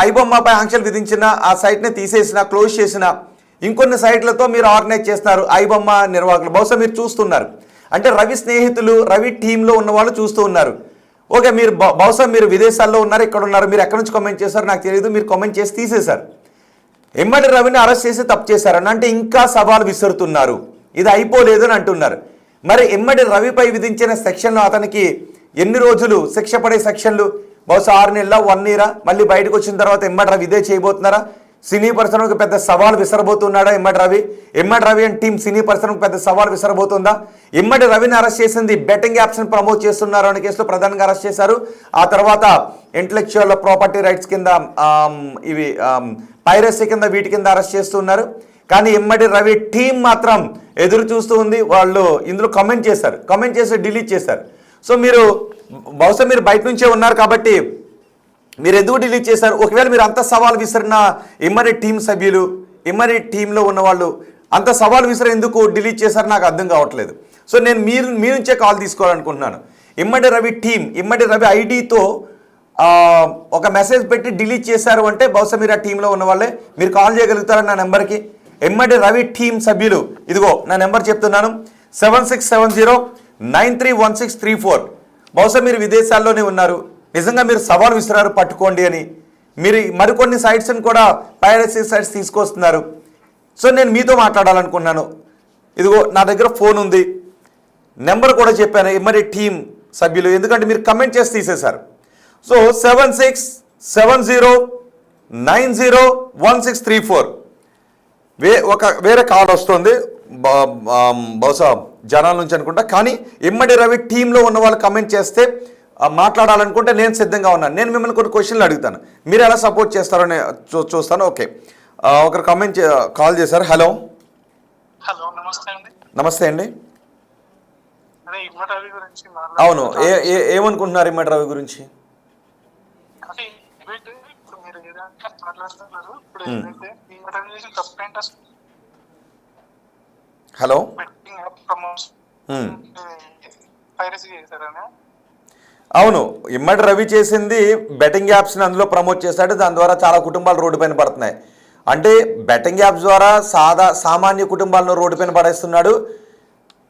ఐబొమ్మపై ఆంక్షలు విధించిన ఆ సైట్ని తీసేసిన, క్లోజ్ చేసిన ఇంకొన్ని సైట్లతో మీరు ఆర్గనైజ్ చేస్తున్నారు ఐబొమ్మ నిర్వాహకులు. బహుశా మీరు చూస్తున్నారు, అంటే రవి స్నేహితులు రవి టీంలో ఉన్న వాళ్ళు చూస్తూ ఉన్నారు. ఓకే, మీరు బహుశా మీరు విదేశాల్లో ఉన్నారు, ఇక్కడ ఉన్నారు, మీరు ఎక్కడి నుంచి కామెంట్ చేశారు నాకు తెలియదు, మీరు కామెంట్ చేసి తీసేశారు. ఇమ్మడి రవిని అరెస్ట్ చేసి తప్పు చేశారని అంటే ఇంకా సవాల్ విసురుతున్నారు, ఇది అయిపోలేదు అని అంటున్నారు. మరి ఇమ్మడి రవిపై విధించిన సెక్షన్లు అతనికి ఎన్ని రోజులు శిక్ష పడే సెక్షన్లు? బహుశా 6 నెలల 1 year? మళ్ళీ బయటకు వచ్చిన తర్వాత ఇమ్మడి రవి ఇదే చేయబోతున్నారా? సినీ పరిశ్రమకు పెద్ద సవాల్ విసరబోతున్నాడా ఇమ్మడి రవి? ఇమ్మడి రవి అండ్ టీం సినీ పరిశ్రమకు పెద్ద సవాల్ విసరబోతుందా? ఇమ్మడి రవిని అరెస్ట్ చేసింది బెట్టింగ్ యాప్స్ని ప్రమోట్ చేస్తున్నారు అనే కేసులో ప్రధానంగా అరెస్ట్ చేశారు. ఆ తర్వాత ఇంటలెక్చువల్ ప్రాపర్టీ రైట్స్ కింద ఇవి పైరసీ కింద వీటి కింద అరెస్ట్ చేస్తున్నారు. కానీ ఇమ్మడి రవి టీం మాత్రం ఎదురు చూస్తూ ఉంది. వాళ్ళు ఇందులో కామెంట్ చేసి డిలీట్ చేశారు. సో మీరు బహుశా మీరు బయట నుంచే ఉన్నారు కాబట్టి మీరు ఎందుకు డిలీట్ చేశారు? ఒకవేళ మీరు అంత సవాల్ విసిరిన ఇమ్మడి టీం సభ్యులు, ఇమ్మడి టీంలో ఉన్న వాళ్ళు అంత సవాల్ విసిరి ఎందుకు డిలీట్ చేశారు నాకు అర్థం కావట్లేదు. సో నేను మీ నుంచే కాల్ తీసుకోవాలనుకుంటున్నాను. ఇమ్మడి రవి టీం, ఇమ్మడి రవి ఐడితో ఒక మెసేజ్ పెట్టి డిలీట్ చేశారు అంటే బహుశా మీరు ఆ టీంలో ఉన్న వాళ్ళే. మీరు కాల్ చేయగలుగుతారా నా నెంబర్కి? ఇమ్మడి రవి టీం సభ్యులు, ఇదిగో నా నెంబర్ చెప్తున్నాను, 7670931634. బహుశా మీరు విదేశాల్లోనే ఉన్నారు, నిజంగా మీరు సవాల్ విసిరారు పట్టుకోండి అని, మీరు మరికొన్ని సైట్స్ని కూడా పైరసీ సైట్స్ తీసుకొస్తున్నారు. సో నేను మీతో మాట్లాడాలనుకున్నాను. ఇదిగో నా దగ్గర ఫోన్ ఉంది, నెంబర్ కూడా చెప్పాను మరి టీం సభ్యులు, ఎందుకంటే మీరు కమెంట్ చేసి తీసేశారు. సో 7670901634 వేరే కాల్ వస్తుంది, బహుశా జనాల నుంచి అనుకుంటా. కానీ ఇమ్మడి రవి టీంలో ఉన్న వాళ్ళు కమెంట్ చేస్తే మాట్లాడాలనుకుంటే నేను సిద్ధంగా ఉన్నాను. నేను మిమ్మల్ని కొన్ని క్వశ్చన్లు అడుగుతాను, మీరు ఎలా సపోర్ట్ చేస్తారో చూస్తాను. ఓకే, ఒకరు కాల్ చేశారు. హలో. హలో, నమస్తే అండి. నమస్తే అండి. అదే ఇమ్మడి రవి గురించి అవును, ఏమనుకుంటున్నారు ఇమ్మడి రవి గురించి? అంటే ఇప్పుడు మీరు ఏదైనా మాట్లాడుతున్నారు, ఇప్పుడు ఏదైతే ఇమ్మడి రవి చేసిన తప్పేంటి అసలు? హలో. పైరసీ చేశారనే. అవును, ఇమ్మడి రవి చేసింది బెట్టింగ్ యాప్స్ని అందులో ప్రమోట్ చేశాడు. దాని ద్వారా చాలా కుటుంబాలు రోడ్డు పైన పడుతున్నాయి. అంటే బెట్టింగ్ యాప్స్ ద్వారా సామాన్య కుటుంబాలను రోడ్డు పైన పడేస్తున్నాడు.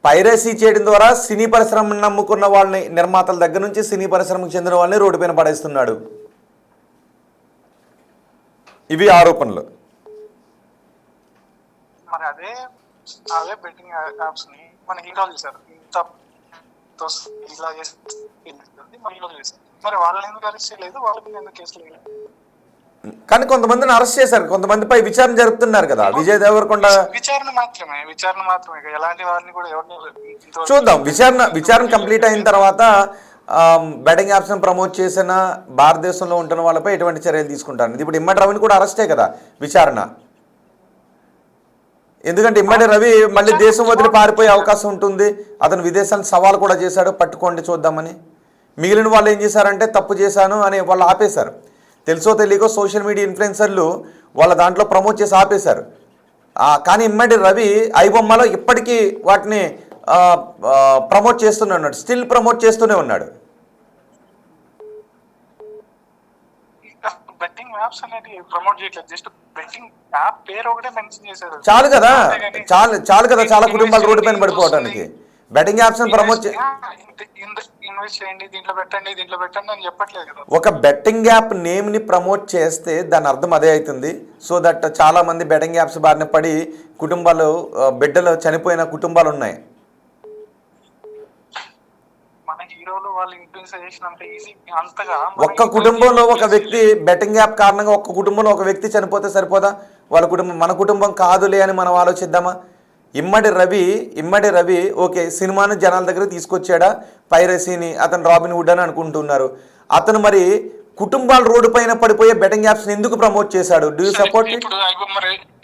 పైరసీ చేయడం ద్వారా సినీ పరిశ్రమను నమ్ముకున్న వాళ్ళని, నిర్మాతల దగ్గర నుంచి సినీ పరిశ్రమకు చెందిన వాళ్ళని రోడ్డు పైన పడేస్తున్నాడు. ఇవి ఆరోపణలు. మరి అదే బెట్టింగ్ యాప్స్ ని మన హీరో చేశారు, ఇంత ఇలా చేశారు. మరి వాళ్ళని ఎందుకు అరెస్ట్ చేయలేదు, వాళ్ళకి ఎందుకు కేసులు వేయలేదు? కానీ కొంతమందిని అరెస్ట్ చేశారు, కొంతమందిపై విచారణ జరుపుతున్నారు కదా. విజయ్ దేవరకొండ విచారణ మాత్రమే ఎలాంటి వారిని కూడా ఎవరిని చూద్దాం. విచారణ కంప్లీట్ అయిన తర్వాత బెట్టింగ్ యాప్స్ని ప్రమోట్ చేసిన భారతదేశంలో ఉంటున్న వాళ్ళపై ఎటువంటి చర్యలు తీసుకుంటారు. ఇప్పుడు ఇమ్మడి రవిని కూడా అరెస్టే కదా విచారణ. ఎందుకంటే ఇమ్మడి రవి మళ్ళీ దేశం వదిలి పారిపోయే అవకాశం ఉంటుంది. అతను విదేశాన్ని సవాల్ కూడా చేశాడు, పట్టుకోండి చూద్దామని. మిగిలిన వాళ్ళు ఏం చేశారంటే తప్పు చేశాను అని వాళ్ళు ఆపేశారు. తెలుసో తెలియకో సోషల్ మీడియా ఇన్ఫ్లుయెన్సర్లు వాళ్ళ దాంట్లో ప్రమోట్ చేసి ఆపేశారు. కానీ ఇమ్మడి రవి ఐబొమ్మలో ఇప్పటికీ వాటిని ప్రమోట్ చేస్తూనే ఉన్నాడు, స్టిల్ ప్రమోట్ చేస్తూనే ఉన్నాడు. బెట్టింగ్ యాప్స్ అనేది ప్రమోట్ చేయట్లేదు, జస్ట్ బెట్టింగ్ యాప్ పేరు ఒకటే మెన్షన్ చేశారు. చాలు కదా, చాలా కుటుంబాలు రోడ్డు పైన పడిపోవడానికి. బెట్టింగ్ యాప్స్ ప్రమోట్ ఇన్వెస్ట్ చేయండి, దీంట్లో పెట్టండి అని చెప్పట్లేదు కదా. ఒక బెట్టింగ్ యాప్ నేమ్ని ప్రమోట్ చేస్తే దాని అర్థం అదే అవుతుంది. సో దట్ చాలా మంది బెట్టింగ్ యాప్స్ బారిన పడి కుటుంబాలు, బిడ్డలు చనిపోయిన కుటుంబాలు ఉన్నాయి. ఒక్క కుటుంబంలో ఒక వ్యక్తి బెట్టింగ్ యాప్ కారణంగా ఒక్క కుటుంబంలో ఒక వ్యక్తి చనిపోతే సరిపోదా? వాళ్ళ కుటుంబం మన కుటుంబం కాదులే అని మనం ఆలోచిద్దామా? ఇమ్మడి రవి ఓకే, సినిమాను జనాల దగ్గర తీసుకొచ్చాడా, పైరసీని అతను రాబిన్ హుడ్ అని అనుకుంటున్నారు. అతను మరి కుటుంబాలు రోడ్డు పైన పడిపోయే బెట్టింగ్ యాప్స్ ఎందుకు ప్రమోట్ చేశాడు? Do you support it?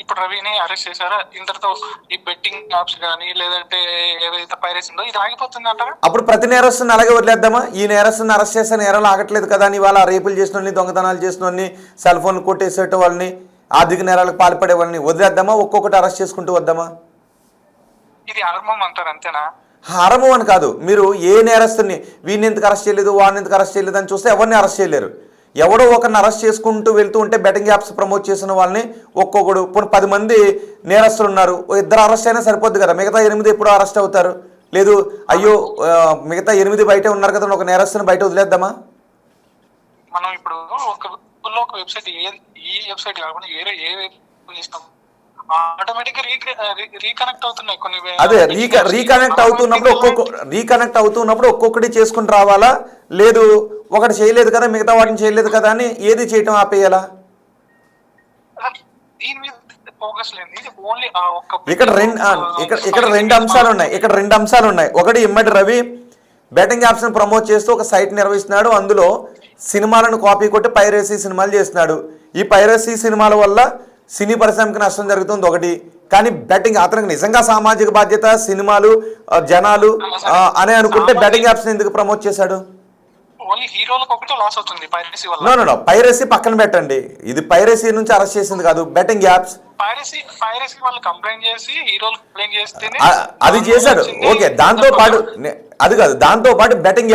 ఇప్పుడు రవిని అరెస్ట్ చేశారా, ఇంతటితో ఈ బెట్టింగ్ యాప్స్ కానీ లేదంటే ఏదైతే పైరసీ ఉందో ఇది ఆగిపోతుంది అంటారా? అప్పుడు ప్రతి నేరస్తుని అలాగే వదిలేద్దామా? ఈ నేరస్తుని అరెస్ట్ చేస్తే నేరాలు ఆగట్లేదు కదా అని ఇవాళ రేపులు చేసిన వాళ్ళని, దొంగతనాలు చేసిన వాళ్ళని, సెల్ ఫోన్ కొట్టేసేట వాళ్ళని, ఆర్థిక నేరాలకు పాల్పడే వాళ్ళని వదిలేద్దామా? ఒక్కొక్కటి అరెస్ట్ చేసుకుంటూ వద్దామా? ఇది ఆరంభం అంటారు అంతేనా? ఆరంభం అని కాదు, మీరు ఏ నేరస్తుని వీడిని ఎందుకు అరెస్ట్ చేయలేదు, వాడిని ఎందుకు అరెస్ట్ చేయలేదు అని చూస్తే ఎవరిని అరెస్ట్ చేయలేరు. ఎవడో ఒకరిని అరెస్ట్ చేసుకుంటూ వెళ్తూ ఉంటే బెట్టింగ్ యాప్స్ ప్రమోట్ చేసిన వాళ్ళని ఒక్కొక్కడు, ఇప్పుడు 10 మంది నేరస్తులు ఉన్నారు, 2 అరెస్ట్ అయినా సరిపోద్ది కదా. మిగతా 8 ఎప్పుడు అరెస్ట్ అవుతారు? లేదు, అయ్యో మిగతా 8 బయటే ఉన్నారు కదా, ఒక నేరస్తుని బయట వదిలేద్దామా? మనం ఇప్పుడు ఒక వెబ్సైట్, ఈ వెబ్సైట్ కాకుండా వేరే ఏ చేస్తాం, ఆటోమేటిక్ రీకనెక్ట్ అవుతున్నాయి కొన్ని. అదే రీకనెక్ట్ అవుతున్నప్పుడు ఒక్కొక్కటి చేసుకుని రావాలా? లేదు ఒకటి చేయలేదు కదా మిగతా వాటిని చేయలేదు కదా అని ఏది చేయటం ఆపేయాలా? ఇక్కడ రెండు అంశాలు ఉన్నాయి. ఒకటి ఇమ్మడి రవి బెట్టింగ్ యాప్స్ని ప్రమోట్ చేస్తూ ఒక సైట్ నిర్వహిస్తున్నాడు, అందులో సినిమాలను కాపీ కొట్టి పైరసీ సినిమాలు చేస్తున్నాడు. ఈ పైరసీ సినిమాల వల్ల సినీ పరిశ్రమకి నష్టం జరుగుతుంది ఒకటి. కానీ బెట్టింగ్, అతనికి నిజంగా సామాజిక బాధ్యత, సినిమాలు, జనాలు అని అనుకుంటే బెట్టింగ్ యాప్స్ ఎందుకు ప్రమోట్ చేశాడు? నో పైరసీ పక్కన పెట్టండి, ఇది పైరసీ నుంచి అరెస్ట్ చేసింది కాదు, బెట్టింగ్ యాప్స్. అది చేశాడు ఓకే, దాంతో పాటు అది కాదు, దాంతో పాటు బెట్టింగ్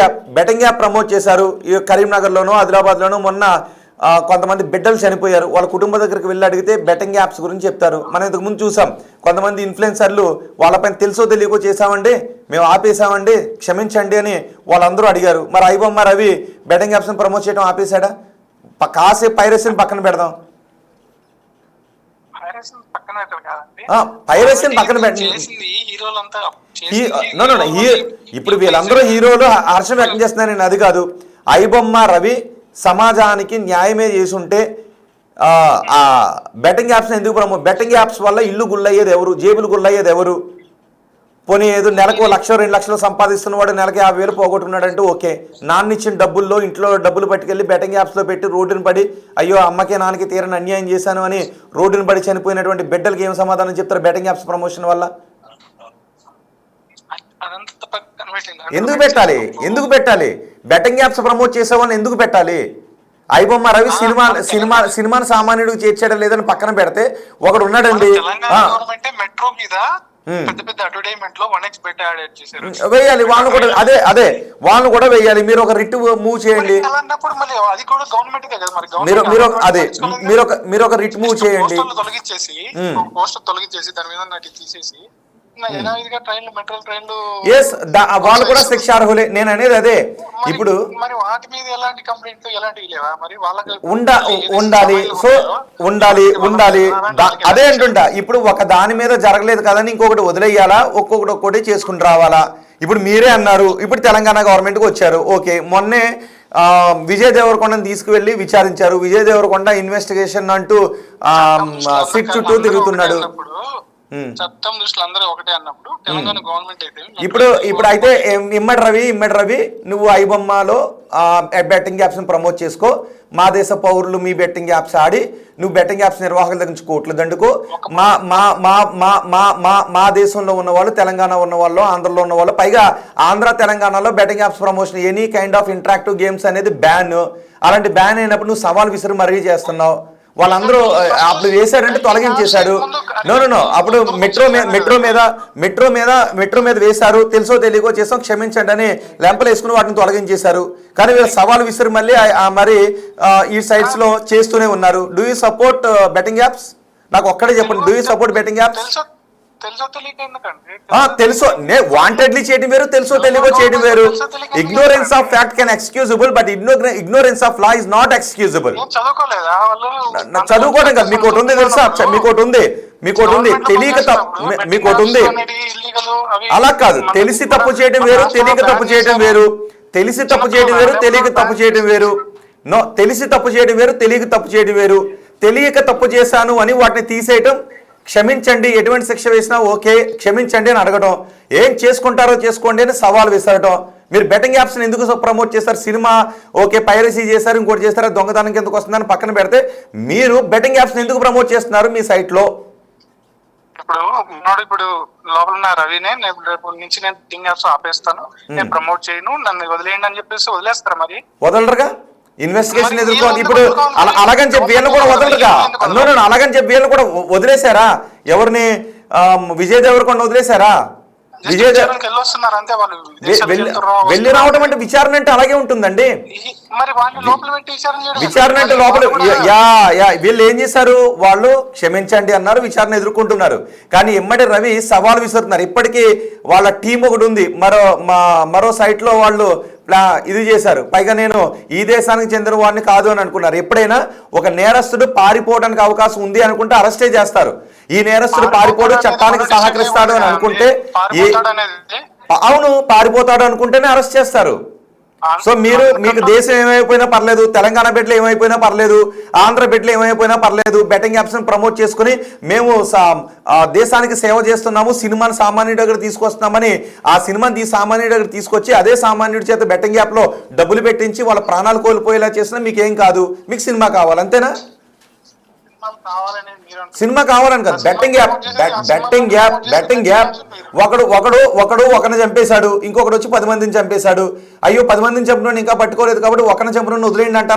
యాప్ ప్రమోట్ చేశారు. ఈ కరీంనగర్లోనూ ఆదిలాబాద్లోనూ మొన్న కొంతమంది బిడ్డలు చనిపోయారు, వాళ్ళ కుటుంబ దగ్గరికి వెళ్ళి అడిగితే బెట్టింగ్ యాప్స్ గురించి చెప్తారు. మనం ఇంతకు ముందు చూసాం, కొంతమంది ఇన్ఫ్లుయెన్సర్లు వాళ్ళపైన తెలుసో తెలియకో చేశామండి, మేము ఆపేశామండి, క్షమించండి అని వాళ్ళందరూ అడిగారు. మరి ఐబొమ్మ రవి బెట్టింగ్ యాప్స్ని ప్రమోట్ చేయడం ఆపేశాడా? కాసేపు పైరసీని పక్కన పెడదాం. పక్కన కాదండి, పైరసీని పక్కన పెట్టండి. చేసింది హీరోలంతా ఇప్పుడు వీళ్ళందరూ హీరోలు హర్షం వ్యక్తం చేస్తున్నారండి, అది కాదు. ఐబొమ్మ రవి సమాజానికి న్యాయమే చేసుంటే బెట్టింగ్ యాప్స్ ఎందుకు బెట్టింగ్ యాప్స్ వల్ల ఇల్లు గుళ్ళయ్యేది ఎవరు, జేబులు గుళ్ళయ్యేది ఎవరు? పోనీ ఏదో నెలకు 1 లక్ష 2 లక్షలు సంపాదిస్తున్నవాడు నెలకి 50,000 పోగొట్టుకున్నాడంటే ఓకే. నాన్నిచ్చిన డబ్బుల్లో ఇంట్లో డబ్బులు పట్టుకెళ్ళి బెట్టింగ్ యాప్స్లో పెట్టి రోడ్డును పడి అయ్యో అమ్మకి నాన్నకి తీరని అన్యాయం చేశాను అని రోడ్డును పడి చనిపోయినటువంటి బిడ్డలకి ఏం సమాధానం చెప్తారు బెట్టింగ్ యాప్స్ ప్రమోషన్ వల్ల? ఎందుకు పెట్టాలి బెట్టింగ్ యాప్స్ ప్రమోట్ చేసేవాళ్ళని ఎందుకు పెట్టాలి? ఐబొమ్మ రవి సినిమాని సామాన్యుడికి చేర్చడం లేదని పక్కన పెడితే ఒకడు ఉన్నాడండి, మెట్రో మీద పెద్ద పెద్ద అడ్వర్టైజ్మెంట్ లో 1x పెట్టి యాడ్ చేశారు, వేయాలి వాళ్ళు కూడా. అదే వాళ్ళు కూడా వేయాలి. మీరు ఒక రిట్ మూవ్ చేయండి, మీరు ఒక రిట్ మూవ్ చేయండి, పోస్టర్ తొలగించేసి దాని మీద నాకు తీసేసి వాళ్ళు కూడా శిక్షార్హులే. నేను అనేది అదే. ఇప్పుడు మరి వాటి మీద ఎలాంటి కంప్లైంట్ ఎలాంటివి లేవా? మరి వాళ్ళకి ఉండాలి. అదే అంటుంటా. ఇప్పుడు ఒక దాని మీద జరగలేదు కదని ఇంకొకటి వదిలేయాలా, ఒక్కొక్కటి చేసుకుని రావాలా? ఇప్పుడు మీరే అన్నారు, ఇప్పుడు తెలంగాణ గవర్నమెంట్కి వచ్చారు, ఓకే. మొన్నే విజయ్ దేవరకొండని తీసుకువెళ్ళి విచారించారు. విజయ్ దేవరకొండ ఇన్వెస్టిగేషన్ అంటూ సిట్ చుట్టూ తిరుగుతున్నాడు. చట్టం దృష్టిలో అందరూ ఒకటే అన్నప్పుడు తెలంగాణ గవర్నమెంట్ అయితే ఇప్పుడు అయితే ఇమ్మడి రవి నువ్వు ఐబొమ్మలో బెట్టింగ్ యాప్స్ ప్రమోట్ చేసుకో. మా దేశ పౌరులు మీ బెట్టింగ్ యాప్స్ ఆడి నువ్వు బెట్టింగ్ యాప్స్ నిర్వాహకుల దగ్గర నుంచి కోట్లు దండుకో. మా దేశంలో ఉన్న వాళ్ళు, తెలంగాణ ఉన్న వాళ్ళు, ఆంధ్రలో ఉన్న వాళ్ళు, పైగా ఆంధ్ర తెలంగాణలో betting apps promotion any kind of interactive games అనేది బ్యాన్. అలాంటి బ్యాన్ అయినప్పుడు నువ్వు సవాల్ విసిరి మరీ చేస్తున్నావు. వాళ్ళందరూ అప్పుడు వేశారంటే తొలగించేశారు. నో అప్పుడు మెట్రో మీద వేశారు, తెలుసో తెలియకో చేసాం క్షమించండి అని లెంపలు వేసుకుని వాటిని తొలగించేశారు. కానీ వీళ్ళు సవాల్ విసిరి మళ్ళీ మరి ఈ సైట్స్ లో చేస్తూనే ఉన్నారు. Do you support betting apps? నాకు ఒక్కడే చెప్పండి, do you support betting apps? తెలుసు వాంటెడ్లీ చేయడం వేరు, తెలుసో తెలియకో చేయడం వేరు. Ignorance of fact can excusable, but ignorance of law is not excusable. చదువుకోవడం కాదు, మీకోటి ఉంది తెలుసా, మీకోటి ఉంది మీకోటి ఉంది. అలా కాదు, తెలిసి తప్పు చేయడం వేరు, తెలియక తప్పు చేయడం వేరు. తెలిసి తప్పు చేయడం వేరు, తెలియక తప్పు చేయడం వేరు. తెలిసి తప్పు చేయడం వేరు, తెలియక తప్పు చేయడం వేరు. తెలియక తప్పు చేశాను అని వాటిని తీసేయటం, క్షమించండి ఎటువంటి శిక్ష వేసినా ఓకే క్షమించండి అని అడగటం, ఏం చేసుకుంటారో చేసుకోండి అని సవాల్ విసరటం. మీరు బెట్టింగ్ యాప్స్ని ఎందుకు ప్రమోట్ చేస్తారు? సినిమా ఓకే, పైరసీ చేశారు, ఇంకోటి చేస్తారు, దొంగతనం ఎందుకు వస్తుందని పక్కన పెడితే మీరు బెట్టింగ్ యాప్స్ని ఎందుకు ప్రమోట్ చేస్తున్నారు మీ సైట్లో? ఇప్పుడు లోపల ఉన్న రవినే రేపు నుంచి నేను బెట్టింగ్ యాప్స్ ఆపేస్తాను, నేను ప్రమోట్ చేయను, నన్ను వదిలేయండి అని చెప్పేసి వదిలేస్తారా? మరి వదలరుగా, ఇన్వెస్టిగేషన్ ఎదుర్కోవాలి. ఇప్పుడు అలాగని చెప్పి వీళ్ళని కూడా వదలరుగా. అలాగని చెప్పి వీళ్ళని కూడా వదిలేశారా? ఎవరిని? విజయ్ దేవరకొండ వదిలేశారా? వెళ్ళి రావడం అంటే విచారణ అంటే అలాగే ఉంటుందండి. విచారణ అంటే లోపల వీళ్ళు ఏం చేశారు? వాళ్ళు క్షమించండి అన్నారు, విచారణ ఎదుర్కొంటున్నారు. కానీ ఇమ్మడి రవి సవాల్ విసురుతున్నారు. ఇప్పటికీ వాళ్ళ టీం ఒకటి ఉంది, మరో సైట్ లో వాళ్ళు ఇది చేశారు. పైగా నేను ఈ దేశానికి చెందిన వాడిని కాదు అని అనుకున్నారు. ఎప్పుడైనా ఒక నేరస్తుడు పారిపోవడానికి అవకాశం ఉంది అనుకుంటే అరెస్టే చేస్తారు. ఈ నేరస్తుడు పారిపోడు, చట్టానికి సహకరిస్తాడు అని అనుకుంటే, అవును పారిపోతాడు అనుకుంటేనే అరెస్ట్ చేస్తారు. సో మీకు దేశం ఏమైపోయినా పర్లేదు, తెలంగాణ బిడ్డలు ఏమైపోయినా పర్లేదు, ఆంధ్ర బిడ్డలు ఏమైపోయినా పర్లేదు, బెట్టింగ్ యాప్స్ ప్రమోట్ చేసుకుని మేము దేశానికి సేవ చేస్తున్నాము, సినిమాని సామాన్యుడి దగ్గర తీసుకొస్తున్నామని ఆ సినిమాని సామాన్యుడి దగ్గర తీసుకొచ్చి అదే సామాన్యుడి చేత బెట్టింగ్ యాప్లో డబ్బులు పెట్టించి వాళ్ళ ప్రాణాలు కోల్పోయేలా చేసినా మీకేం కాదు, మీకు సినిమా కావాలి అంతేనా? సినిమా కావాలని కాదు, బెట్టింగ్ యాప్ ఒకరిని చంపేశాడు, ఇంకొకటి వచ్చి 10 మందిని చంపేశాడు. అయ్యో 10 మందిని చంపిన ఇంకా పట్టుకోలేదు కాబట్టి ఒకరిని చంపిన వదిలేయండి అంటారు.